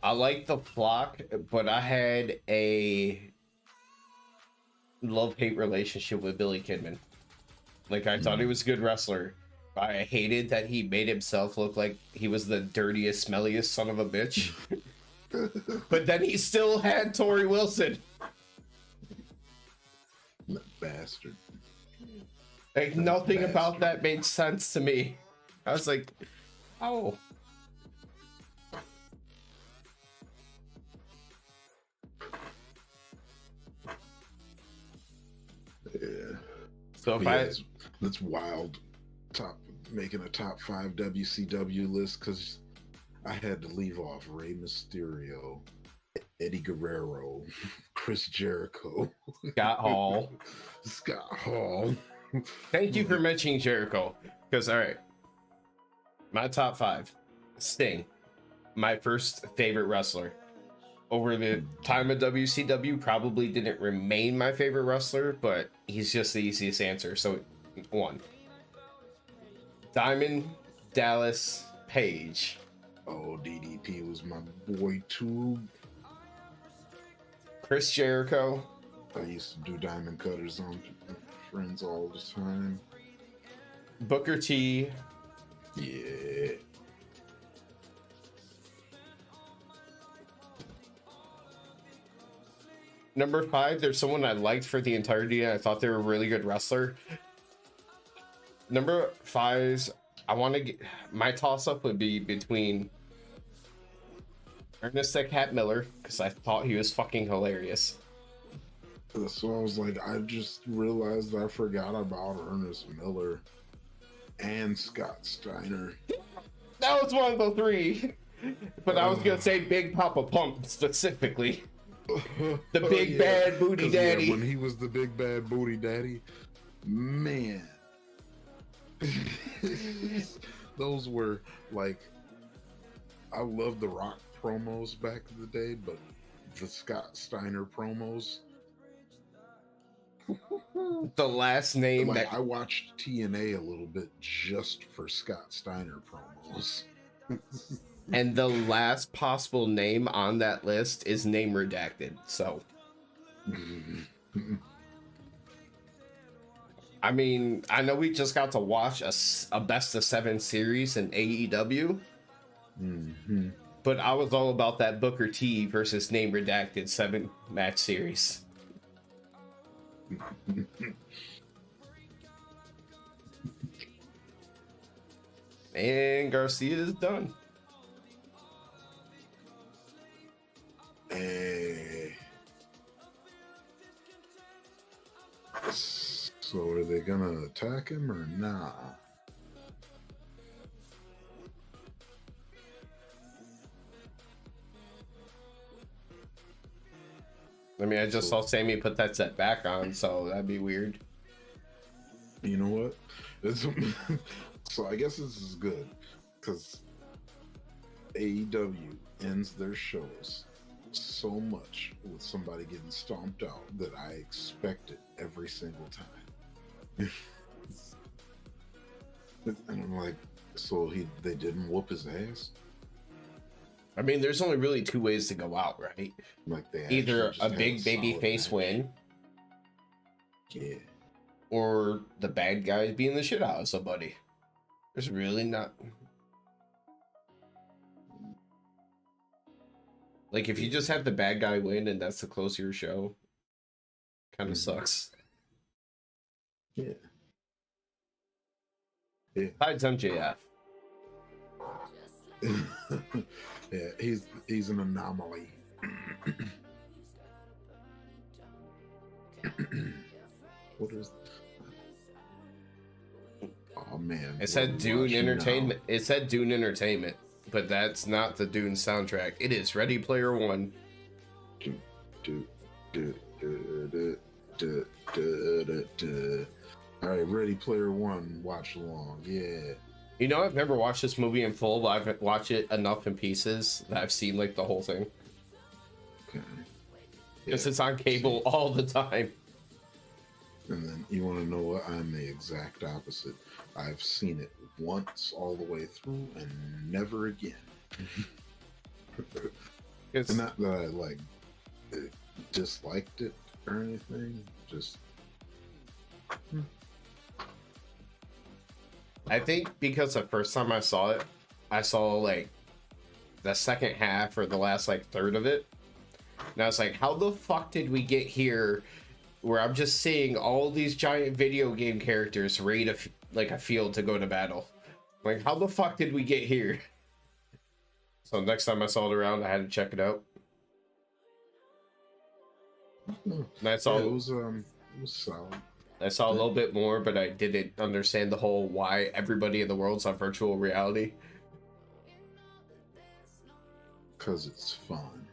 I like the flock, but I had a love-hate relationship with Billy Kidman. Like, I thought he was a good wrestler. I hated that he made himself look like he was the dirtiest, smelliest son of a bitch. But then he still had Tori Wilson. That bastard. Like, nothing about that made sense to me. I was like, oh. Yeah. So if that's wild. Making a top 5 WCW list because I had to leave off Rey Mysterio, Eddie Guerrero, Chris Jericho, Scott Hall. Thank you for mentioning Jericho. Because, all right, my top 5. Sting, my first favorite wrestler. Over the time of WCW, probably didn't remain my favorite wrestler, but he's just the easiest answer. So, 1. Diamond Dallas Page. Oh, DDP was my boy too. Chris Jericho. I used to do diamond cutters on friends all the time. Booker T. Yeah. Number 5, there's someone I liked for the entirety, and I thought they were a really good wrestler. Number 5's, I want to get my toss-up would be between Ernest the Cat Miller, because I thought he was fucking hilarious. So I was like, I just realized I forgot about Ernest Miller and Scott Steiner. That was one of the 3, but I was gonna say Big Papa Pump specifically. The big bad booty daddy. Yeah, when he was the big bad booty daddy, man. Those were like, I love the Rock promos back in the day, but the Scott Steiner promos. The last name like, that I watched TNA a little bit just for Scott Steiner promos. and the last possible name on that list is name redacted. So I mean, I know we just got to watch a best of 7 series in AEW, but I was all about that Booker T versus name redacted 7 match series. And Garcia is done. Hey. So are they gonna attack him or not? I mean, I just saw Sammy put that set back on, so that'd be weird. You know what? So I guess this is good because AEW ends their shows so much with somebody getting stomped out that I expect it every single time. And I'm like, so they didn't whoop his ass? I mean, there's only really 2 ways to go out, right? Like they either just a had big baby solid face match. win, Yeah. or the bad guys beating the shit out of somebody. There's really not. Like, if you just have the bad guy win and that's the close of your show, kind of sucks. Yeah. Yeah. Besides MJF. Yeah, he's an anomaly. What is? Oh man! It said Dune Entertainment. It said Dune Entertainment, but that's not the Dune soundtrack. It is Ready Player One. All right, Ready Player One. Watch along. Yeah. You know, I've never watched this movie in full, but I've watched it enough in pieces that I've seen like the whole thing. Okay. Because it's on cable all the time. And then you want to know what? I'm the exact opposite. I've seen it once all the way through and never again. It's not that I like disliked it or anything. Just I think because the first time I saw it, I saw like the second half or the last like third of it. And I was like, how the fuck did we get here where I'm just seeing all these giant video game characters raid like a field to go to battle? Like, how the fuck did we get here? So next time I saw it around, I had to check it out. And I saw Yeah, it was solid. I saw a little bit more, but I didn't understand the whole why everybody in the world's on virtual reality. Because it's fun.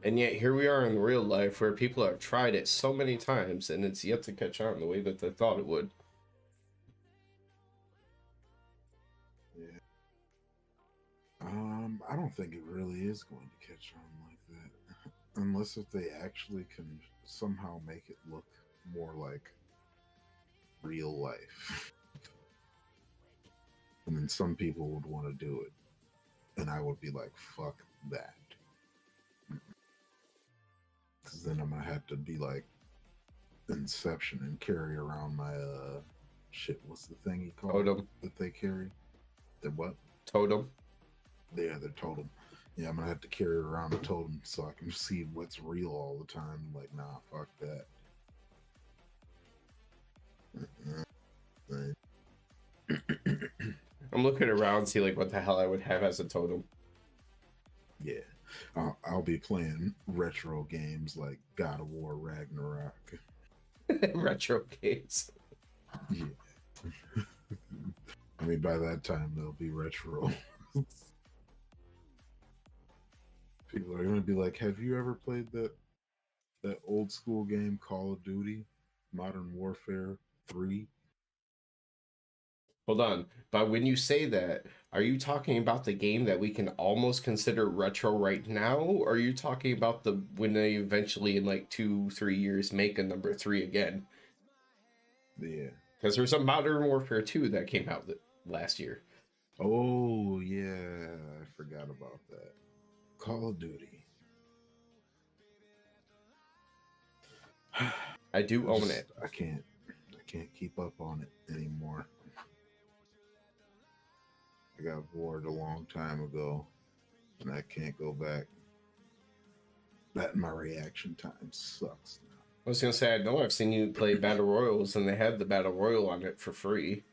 And yet here we are in real life where people have tried it so many times and it's yet to catch on the way that they thought it would. Yeah. I don't think it really is going to catch on like that. Unless if they actually can somehow make it look more like real life. And then some people would want to do it. And I would be like, fuck that. Because then I'm going to have to be like Inception and carry around my, shit, what's the thing he called? Totem. That they carry? The what? Totem. Yeah, their totem. Yeah, I'm going to have to carry around a totem so I can see what's real all the time. Like, nah, fuck that. I'm looking around, see like what the hell I would have as a totem. Yeah, I'll be playing retro games like God of War Ragnarok. Retro games. Yeah. I mean, by that time they'll be retro. People are gonna be like, "Have you ever played that old school game Call of Duty, Modern Warfare 3?" Hold on. But when you say that, are you talking about the game that we can almost consider retro right now? Or are you talking about the when they eventually in like 2-3 years make a number 3 again? Yeah. Because there's a Modern Warfare 2 that came out last year. Oh yeah, I forgot about that. Call of Duty. I do own it. I can't keep up on it anymore. I got bored a long time ago, and I can't go back. That my reaction time sucks now. I was gonna say I know I've seen you play Battle Royals, and they have the Battle Royal on it for free.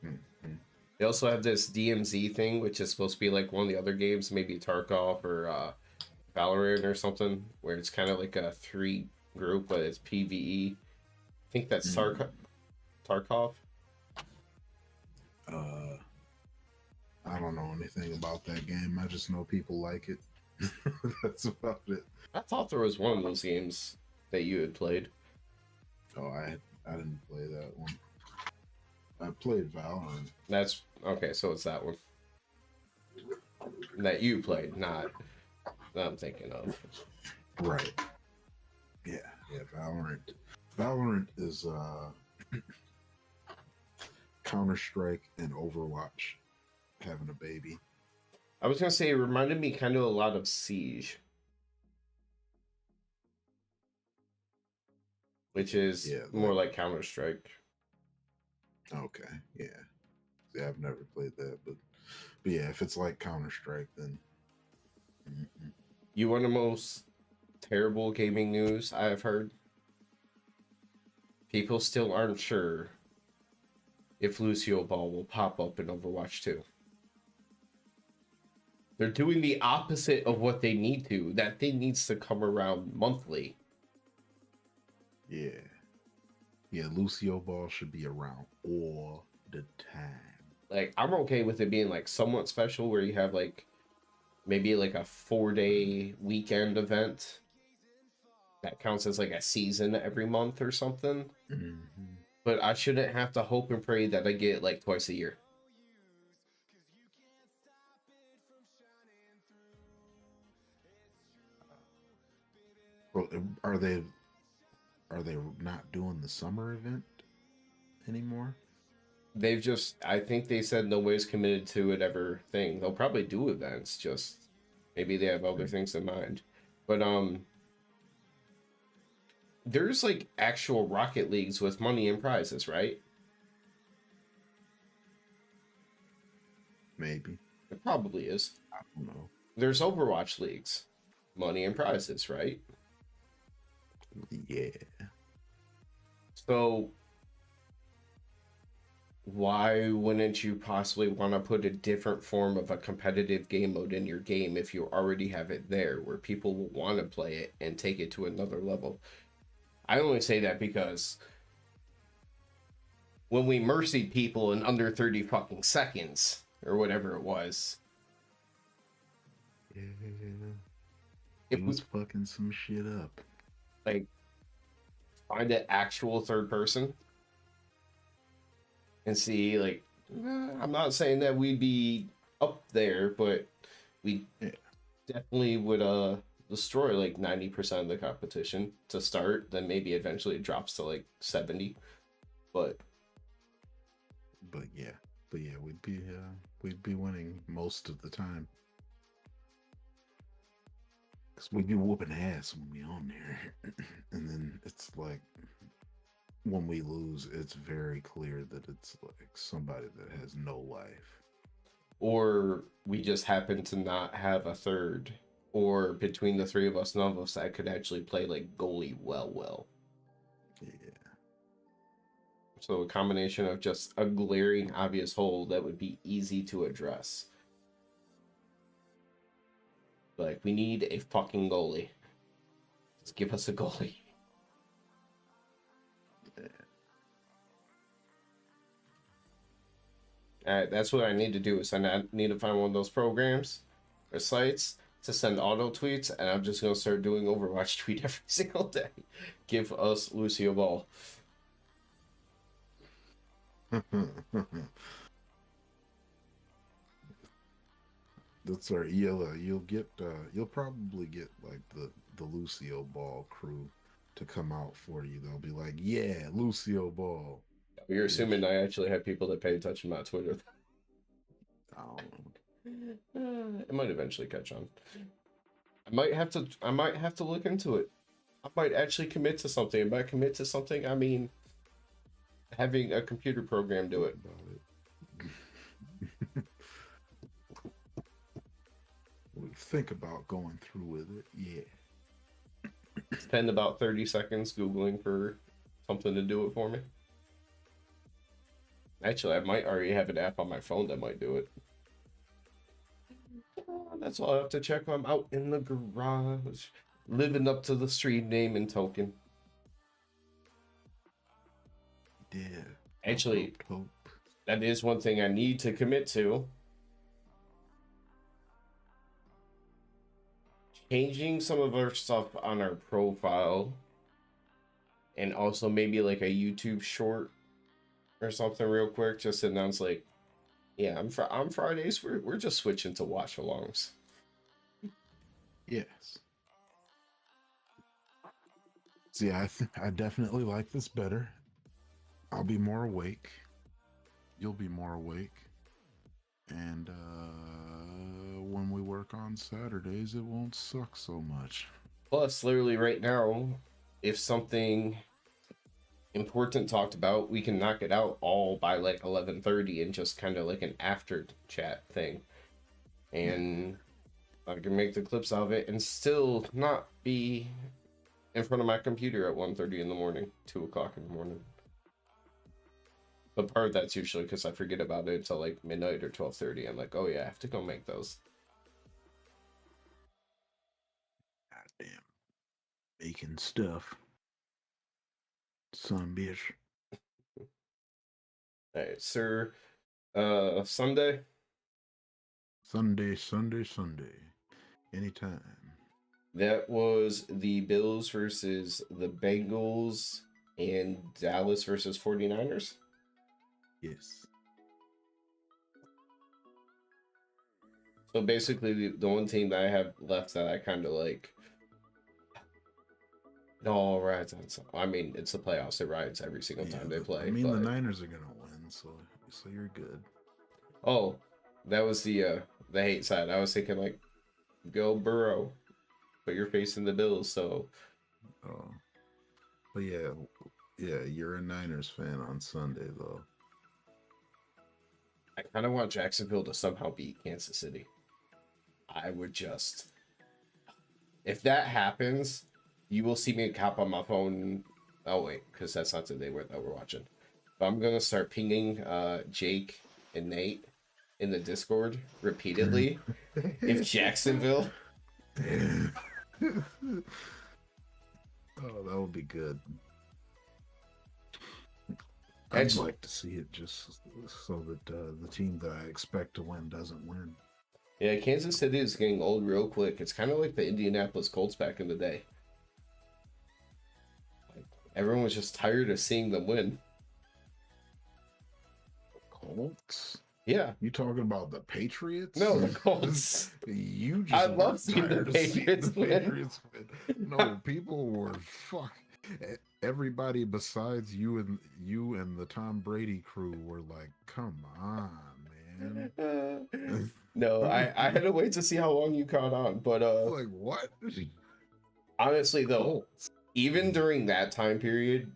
Mm-hmm. They also have this DMZ thing, which is supposed to be like one of the other games, maybe Tarkov or Valorant or something, where it's kind of like a 3 group, but it's PvE. I think that's Tarkov. I don't know anything about that game. I just know people like it. That's about it. I thought there was one of those games that you had played. Oh, I didn't play that one. I played Valorant. That's okay, so it's that one that you played, not that I'm thinking of. Right. Yeah, Valorant. Valorant is Counter-Strike and Overwatch having a baby. I was gonna say it reminded me kind of a lot of Siege, which is more like Counter-Strike. Okay, yeah. See, I've never played that, but yeah, if it's like Counter-Strike, then. You want the most terrible gaming news I have heard? People still aren't sure if Lucio Ball will pop up in Overwatch 2. They're doing the opposite of what they need to. That thing needs to come around monthly. Yeah. Yeah, Lucio Ball should be around all the time. Like, I'm okay with it being like somewhat special where you have like maybe like a 4-day weekend event that counts as like a season every month or something. Mm-hmm. But I shouldn't have to hope and pray that I get it like twice a year. Well, are they not doing the summer event anymore? They've just, I think they said nobody's committed to it ever thing. They'll probably do events, just maybe they have other things in mind. But there's like actual Rocket Leagues with money and prizes, right? Maybe. It probably is. I don't know. There's Overwatch leagues, money and prizes, right? Yeah. So why wouldn't you possibly want to put a different form of a competitive game mode in your game if you already have it there where people will want to play it and take it to another level? I only say that because when we mercied people in under 30 fucking seconds or whatever it was, Yeah. if He we was fucking some shit up. like find an actual third person and see like I'm not saying that we'd be up there, but we definitely would destroy like 90% of the competition to start, then maybe eventually it drops to like 70. But yeah, we'd be winning most of the time. Cause we'd be whooping ass when we on there, and then it's like when we lose, it's very clear that it's like somebody that has no life. or we just happen to not have a third, or between the three of us, none of us that could actually play like goalie well. Yeah. So a combination of just a glaring obvious hole that would be easy to address. Like, we need a fucking goalie. Just give us a goalie. Alright, that's what I need to do. Is I need to find one of those programs or sites to send auto tweets, and I'm just gonna start doing Overwatch tweet every single day. Give us Lucio Ball. That's our you'll probably get like the Lucio Ball crew to come out for you. They'll be like, yeah, Lucio Ball. You're assuming I actually have people that pay attention to my Twitter. I don't It might eventually catch on. I might have to look into it. I might actually commit to something. And by commit to something, I mean having a computer program do it. Think about going through with it. Yeah. Spend about 30 seconds Googling for something to do it for me. Actually, I might already have an app on my phone that might do it. That's all I have to check when I'm out in the garage, living up to the street name and token. Yeah. Actually, Hope. that is one thing I need to commit to. Changing some of our stuff on our profile, and also maybe like a YouTube short or something real quick, just to announce like, yeah, on Fridays we're just switching to watch alongs. Yes. See, I definitely like this better. I'll be more awake. You'll be more awake. And when we work on Saturdays, it won't suck so much. Plus, literally right now, if something important talked about, we can knock it out all by like 11:30 and just kind of like an after chat thing. And I can make the clips of it and still not be in front of my computer at 1:30 in the morning, 2 o'clock in the morning. But part of that's usually because I forget about it until like midnight or 12:30. I'm like, oh yeah, I have to go make those. Goddamn. Making stuff. Son bitch. All right, sir. Sunday. Sunday. Anytime. That was the Bills versus the Bengals and Dallas versus 49ers. Yes. So basically, the one team that I have left that I kind of like. No, rides. I mean, it's the playoffs. It rides every single time they play. I mean, the Niners are gonna win, so you're good. Oh, that was the hate side. I was thinking like, go Burrow, but you're facing the Bills, so. Oh, but yeah, you're a Niners fan on Sunday though. I kind of want Jacksonville to somehow beat Kansas City. I would just, if that happens, you will see me cop on my phone. Oh wait, because that's not today that we're watching. But I'm gonna start pinging Jake and Nate in the Discord repeatedly. If Jacksonville, Oh, that would be good. I'd Actually, like to see it just so that the team that I expect to win doesn't win. yeah, Kansas City is getting old real quick. It's kind of like the Indianapolis Colts back in the day. Like, everyone was just tired of seeing them win. Colts? Yeah. You talking about the Patriots? No, the Colts. You just I were love seeing the tired of seeing Patriots the win. Patriots win. No, people were everybody besides you and the Tom Brady crew were like, come on, man. No, I had to wait to see how long you caught on, but Like what? honestly though, Colts. even during that time period,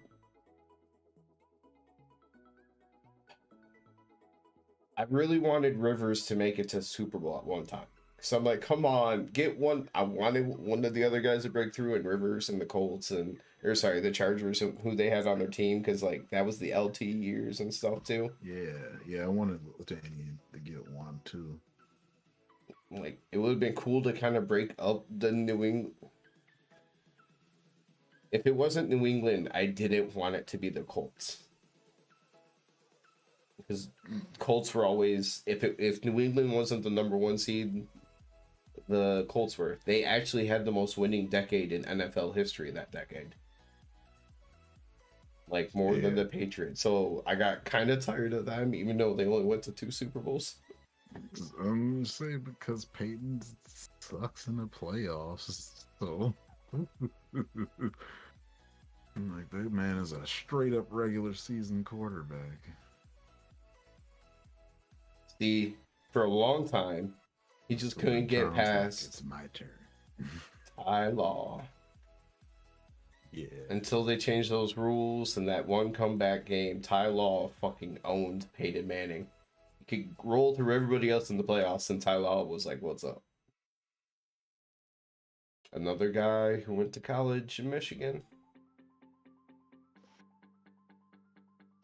I really wanted Rivers to make it to Super Bowl at one time. So I'm like, come on, get one. I wanted one of the other guys to break through, and Rivers and the Colts the Chargers, who they had on their team, because like that was the LT years and stuff too. Yeah, I wanted Litanian to get one too. Like it would have been cool to kind of break up the New England. If it wasn't New England, I didn't want it to be the Colts. Because Colts were always, if New England wasn't the number one seed, the Colts were. They actually had the most winning decade in NFL history that decade. Like more than the Patriots. So I got kind of tired of them, even though they only went to 2 Super Bowls. I'm gonna say because Peyton sucks in the playoffs, so I'm like that man is a straight up regular season quarterback. See, for a long time, he just couldn't get past It's my turn. Ty Law. Yeah. Until they changed those rules and that one comeback game, Ty Law fucking owned Peyton Manning. He could roll through everybody else in the playoffs, and Ty Law was like, what's up? Another guy who went to college in Michigan.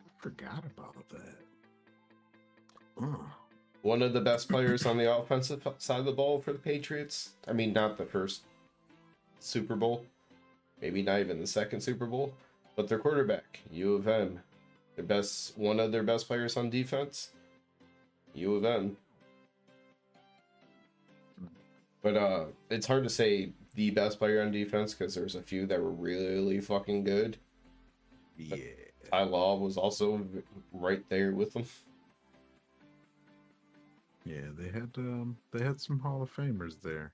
I forgot about that. Oh. One of the best players on the offensive side of the ball for the Patriots. I mean, not the first Super Bowl. Maybe not even the second Super Bowl. But their quarterback, U of M. One of their best players on defense. U of M. But it's hard to say the best player on defense because there's a few that were really fucking good. Yeah. Ty Law was also right there with them. Yeah, they had some Hall of Famers there.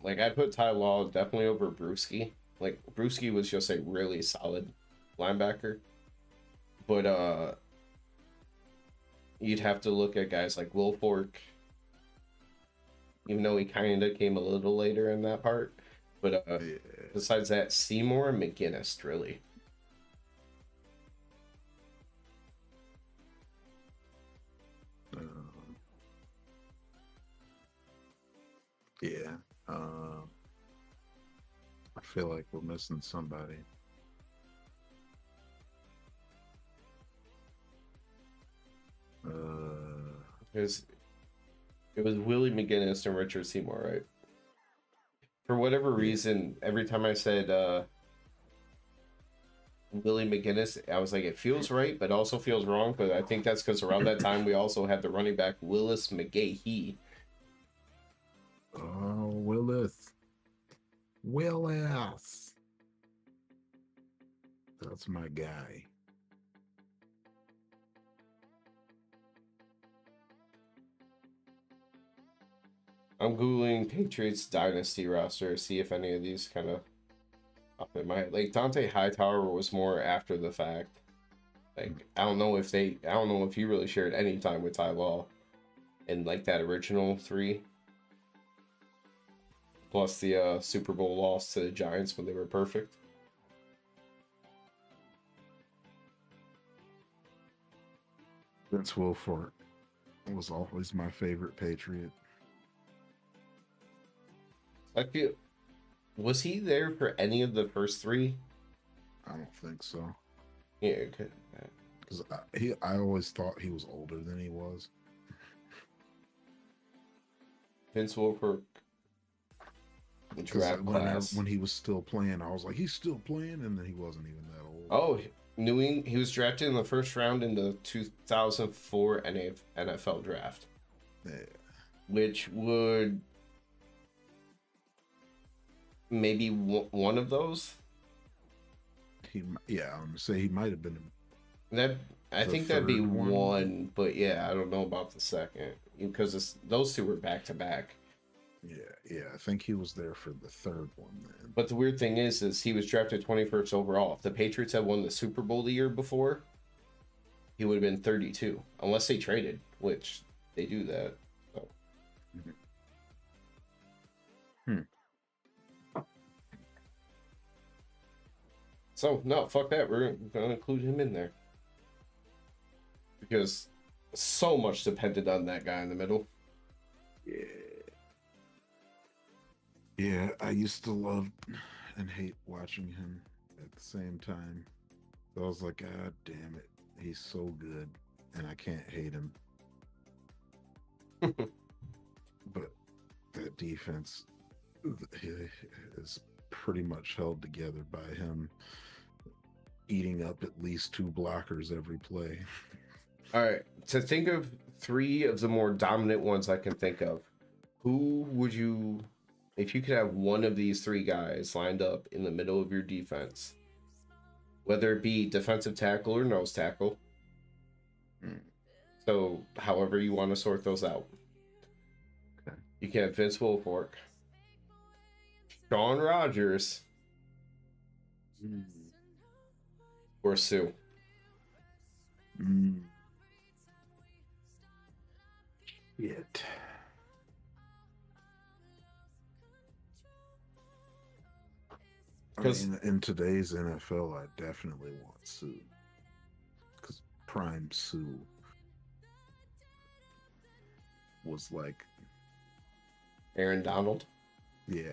Like I put Ty Law definitely over Brewski. Like Brewski was just a really solid linebacker. But you'd have to look at guys like Will Fork. Even though he kind of came a little later in that part. But besides that, Seymour and McGinnis, really. Yeah. I feel like we're missing somebody. It was Willie McGinnis and Richard Seymour, right? For whatever reason, every time I said Willie McGinnis, I was like, it feels right, but also feels wrong. But I think that's because around that time we also had the running back Willis McGahee. Oh, Willis. That's my guy. I'm Googling Patriots Dynasty roster to see if any of these kind of up in my head. Like Dante Hightower was more after the fact. Like I don't know if he really shared any time with Ty Law in like that original 3. Plus the Super Bowl loss to the Giants when they were perfect. Vince Wilfork. was always my favorite Patriot. I feel, was he there for any of the first three? I don't think so. Yeah, Because I always thought he was older than he was. Vince Wilfork Because draft class. when he was still playing, I was like, he's still playing, and then he wasn't even that old. Oh, he was drafted in the first round in the 2004 NFL draft. Yeah. Which would maybe one of those. I'm gonna say he might have been. That I think that'd be one, but yeah, I don't know about the second because those two were back to back. Yeah, I think he was there for the third one then. But the weird thing is he was drafted 21st overall. If the Patriots had won the Super Bowl the year before, he would have been 32, unless they traded, which they do that. So. So no, fuck that. We're gonna include him in there because so much depended on that guy in the middle. Yeah, I used to love and hate watching him at the same time. So I was like, God damn it, he's so good, and I can't hate him. But that defense is pretty much held together by him eating up at least 2 blockers every play. All right, to think of 3 of the more dominant ones I can think of, who would you, if you could have one of these 3 guys lined up in the middle of your defense, whether it be defensive tackle or nose tackle, so however you want to sort those out. Okay. You can have Vince Wilfork, Shawn Rogers, or Sue. Yet. I mean, in today's NFL, I definitely want Sue. Because Prime Sue was like Aaron Donald. Yeah.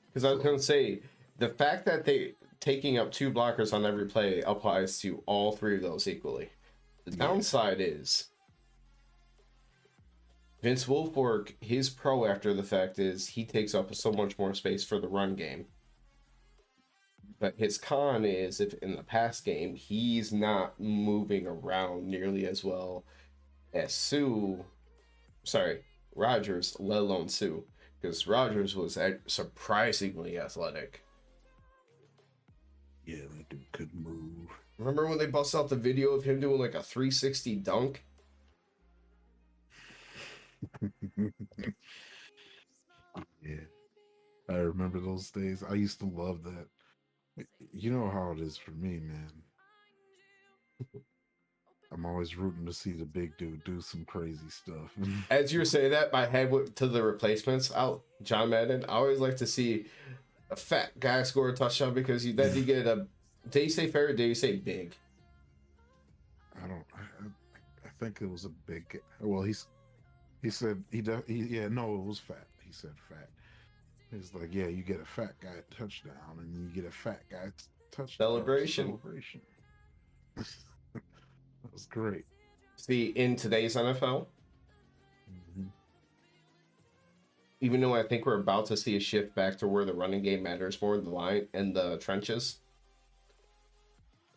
Because I was going to say, the fact that they taking up 2 blockers on every play applies to all 3 of those equally. The downside is Vince Wilfork, his pro after the fact is he takes up so much more space for the run game. But his con is if in the pass game, he's not moving around nearly as well as Rogers, let alone Sue. Because Rogers was surprisingly athletic. Yeah, that dude could move. Remember when they bust out the video of him doing like a 360 dunk? Yeah, I remember those days. I used to love that. You know how it is for me, man. I'm always rooting to see the big dude do some crazy stuff. As you were saying that, my head went to the replacements out. John Madden. I always like to see a fat guy score a touchdown because then you get a. Did you say fair or did you say big? I think it was a big. Well, he said no, it was fat. He said fat. He's like, yeah, you get a fat guy touchdown, and you get a fat guy touchdown celebration. That was great. See, in today's NFL, even though I think we're about to see a shift back to where the running game matters more in the line and the trenches.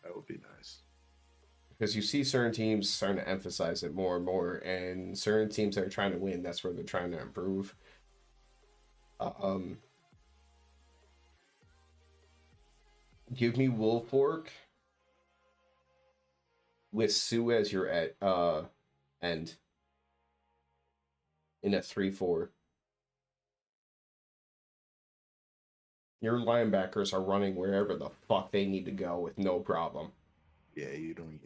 That would be nice. Because you see certain teams starting to emphasize it more and more, and certain teams that are trying to win, that's where they're trying to improve. Give me Wilfork with Sue as your end in a 3-4. Your linebackers are running wherever the fuck they need to go with no problem. Yeah, you don't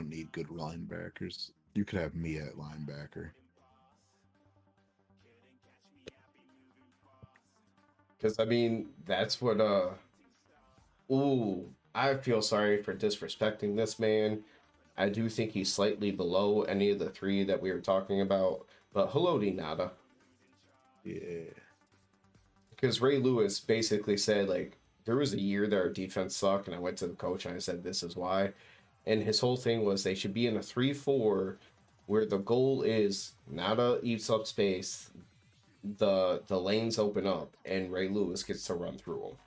need good linebackers. You could have me at linebacker. Because I mean, that's what I feel sorry for disrespecting this man, I do think he's slightly below any of the three that we were talking about. But hello, Nada. Yeah. Because Ray Lewis basically said, like, there was a year that our defense sucked, and I went to the coach and I said, this is why. And his whole thing was they should be in a 3-4 where the goal is Nada eats up space, the lanes open up, and Ray Lewis gets to run through them.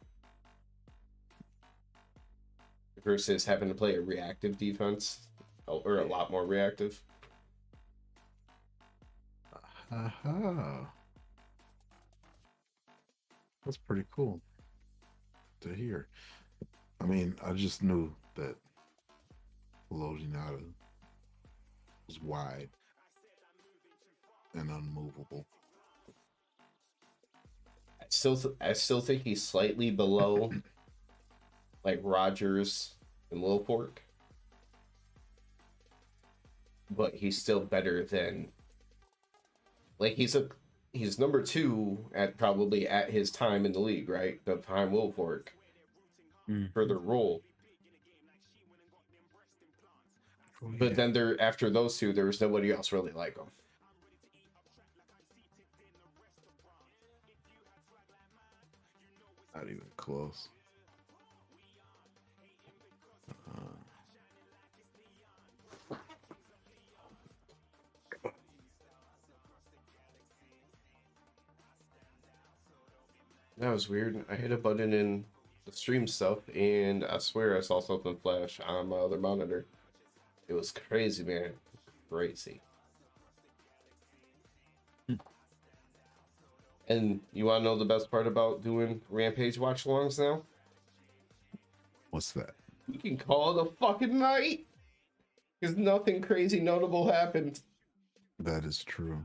Versus having to play a reactive defense, or a lot more reactive. Aha. That's pretty cool to hear. I mean, I just knew that Lodinata was wide and unmovable. I still think he's slightly below like Rogers and Lil Pork, but he's still better than, like, he's number 2 at probably at his time in the league, right? The time Lil Pork for their role. Oh, yeah. But then there, after those two, there was nobody else really like him. Not even close. That was weird. I hit a button in the stream stuff, and I swear I saw something flash on my other monitor. It was crazy, man. Crazy. And you want to know the best part about doing Rampage watch-alongs now? What's that? We can call it a fucking night! Because nothing crazy notable happened. That is true.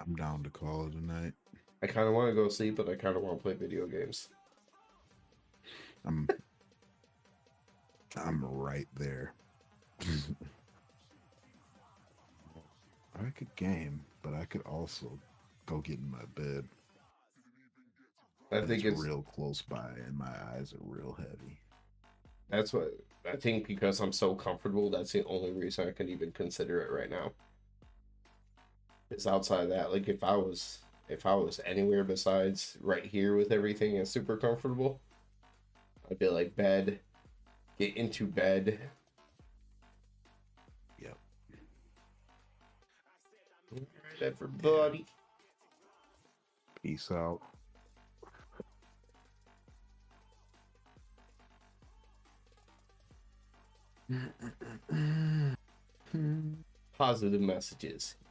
I'm down to call it a night. I kind of want to go sleep, but I kind of want to play video games. I'm right there. I could game, but I could also go get in my bed. I think it's real close by, and my eyes are real heavy. That's what I think, because I'm so comfortable. That's the only reason I can even consider it right now. It's outside of that. Like, if I was anywhere besides right here with everything and super comfortable, I'd be like, bed, get into bed. Yep. All right, everybody. Peace out. Positive messages.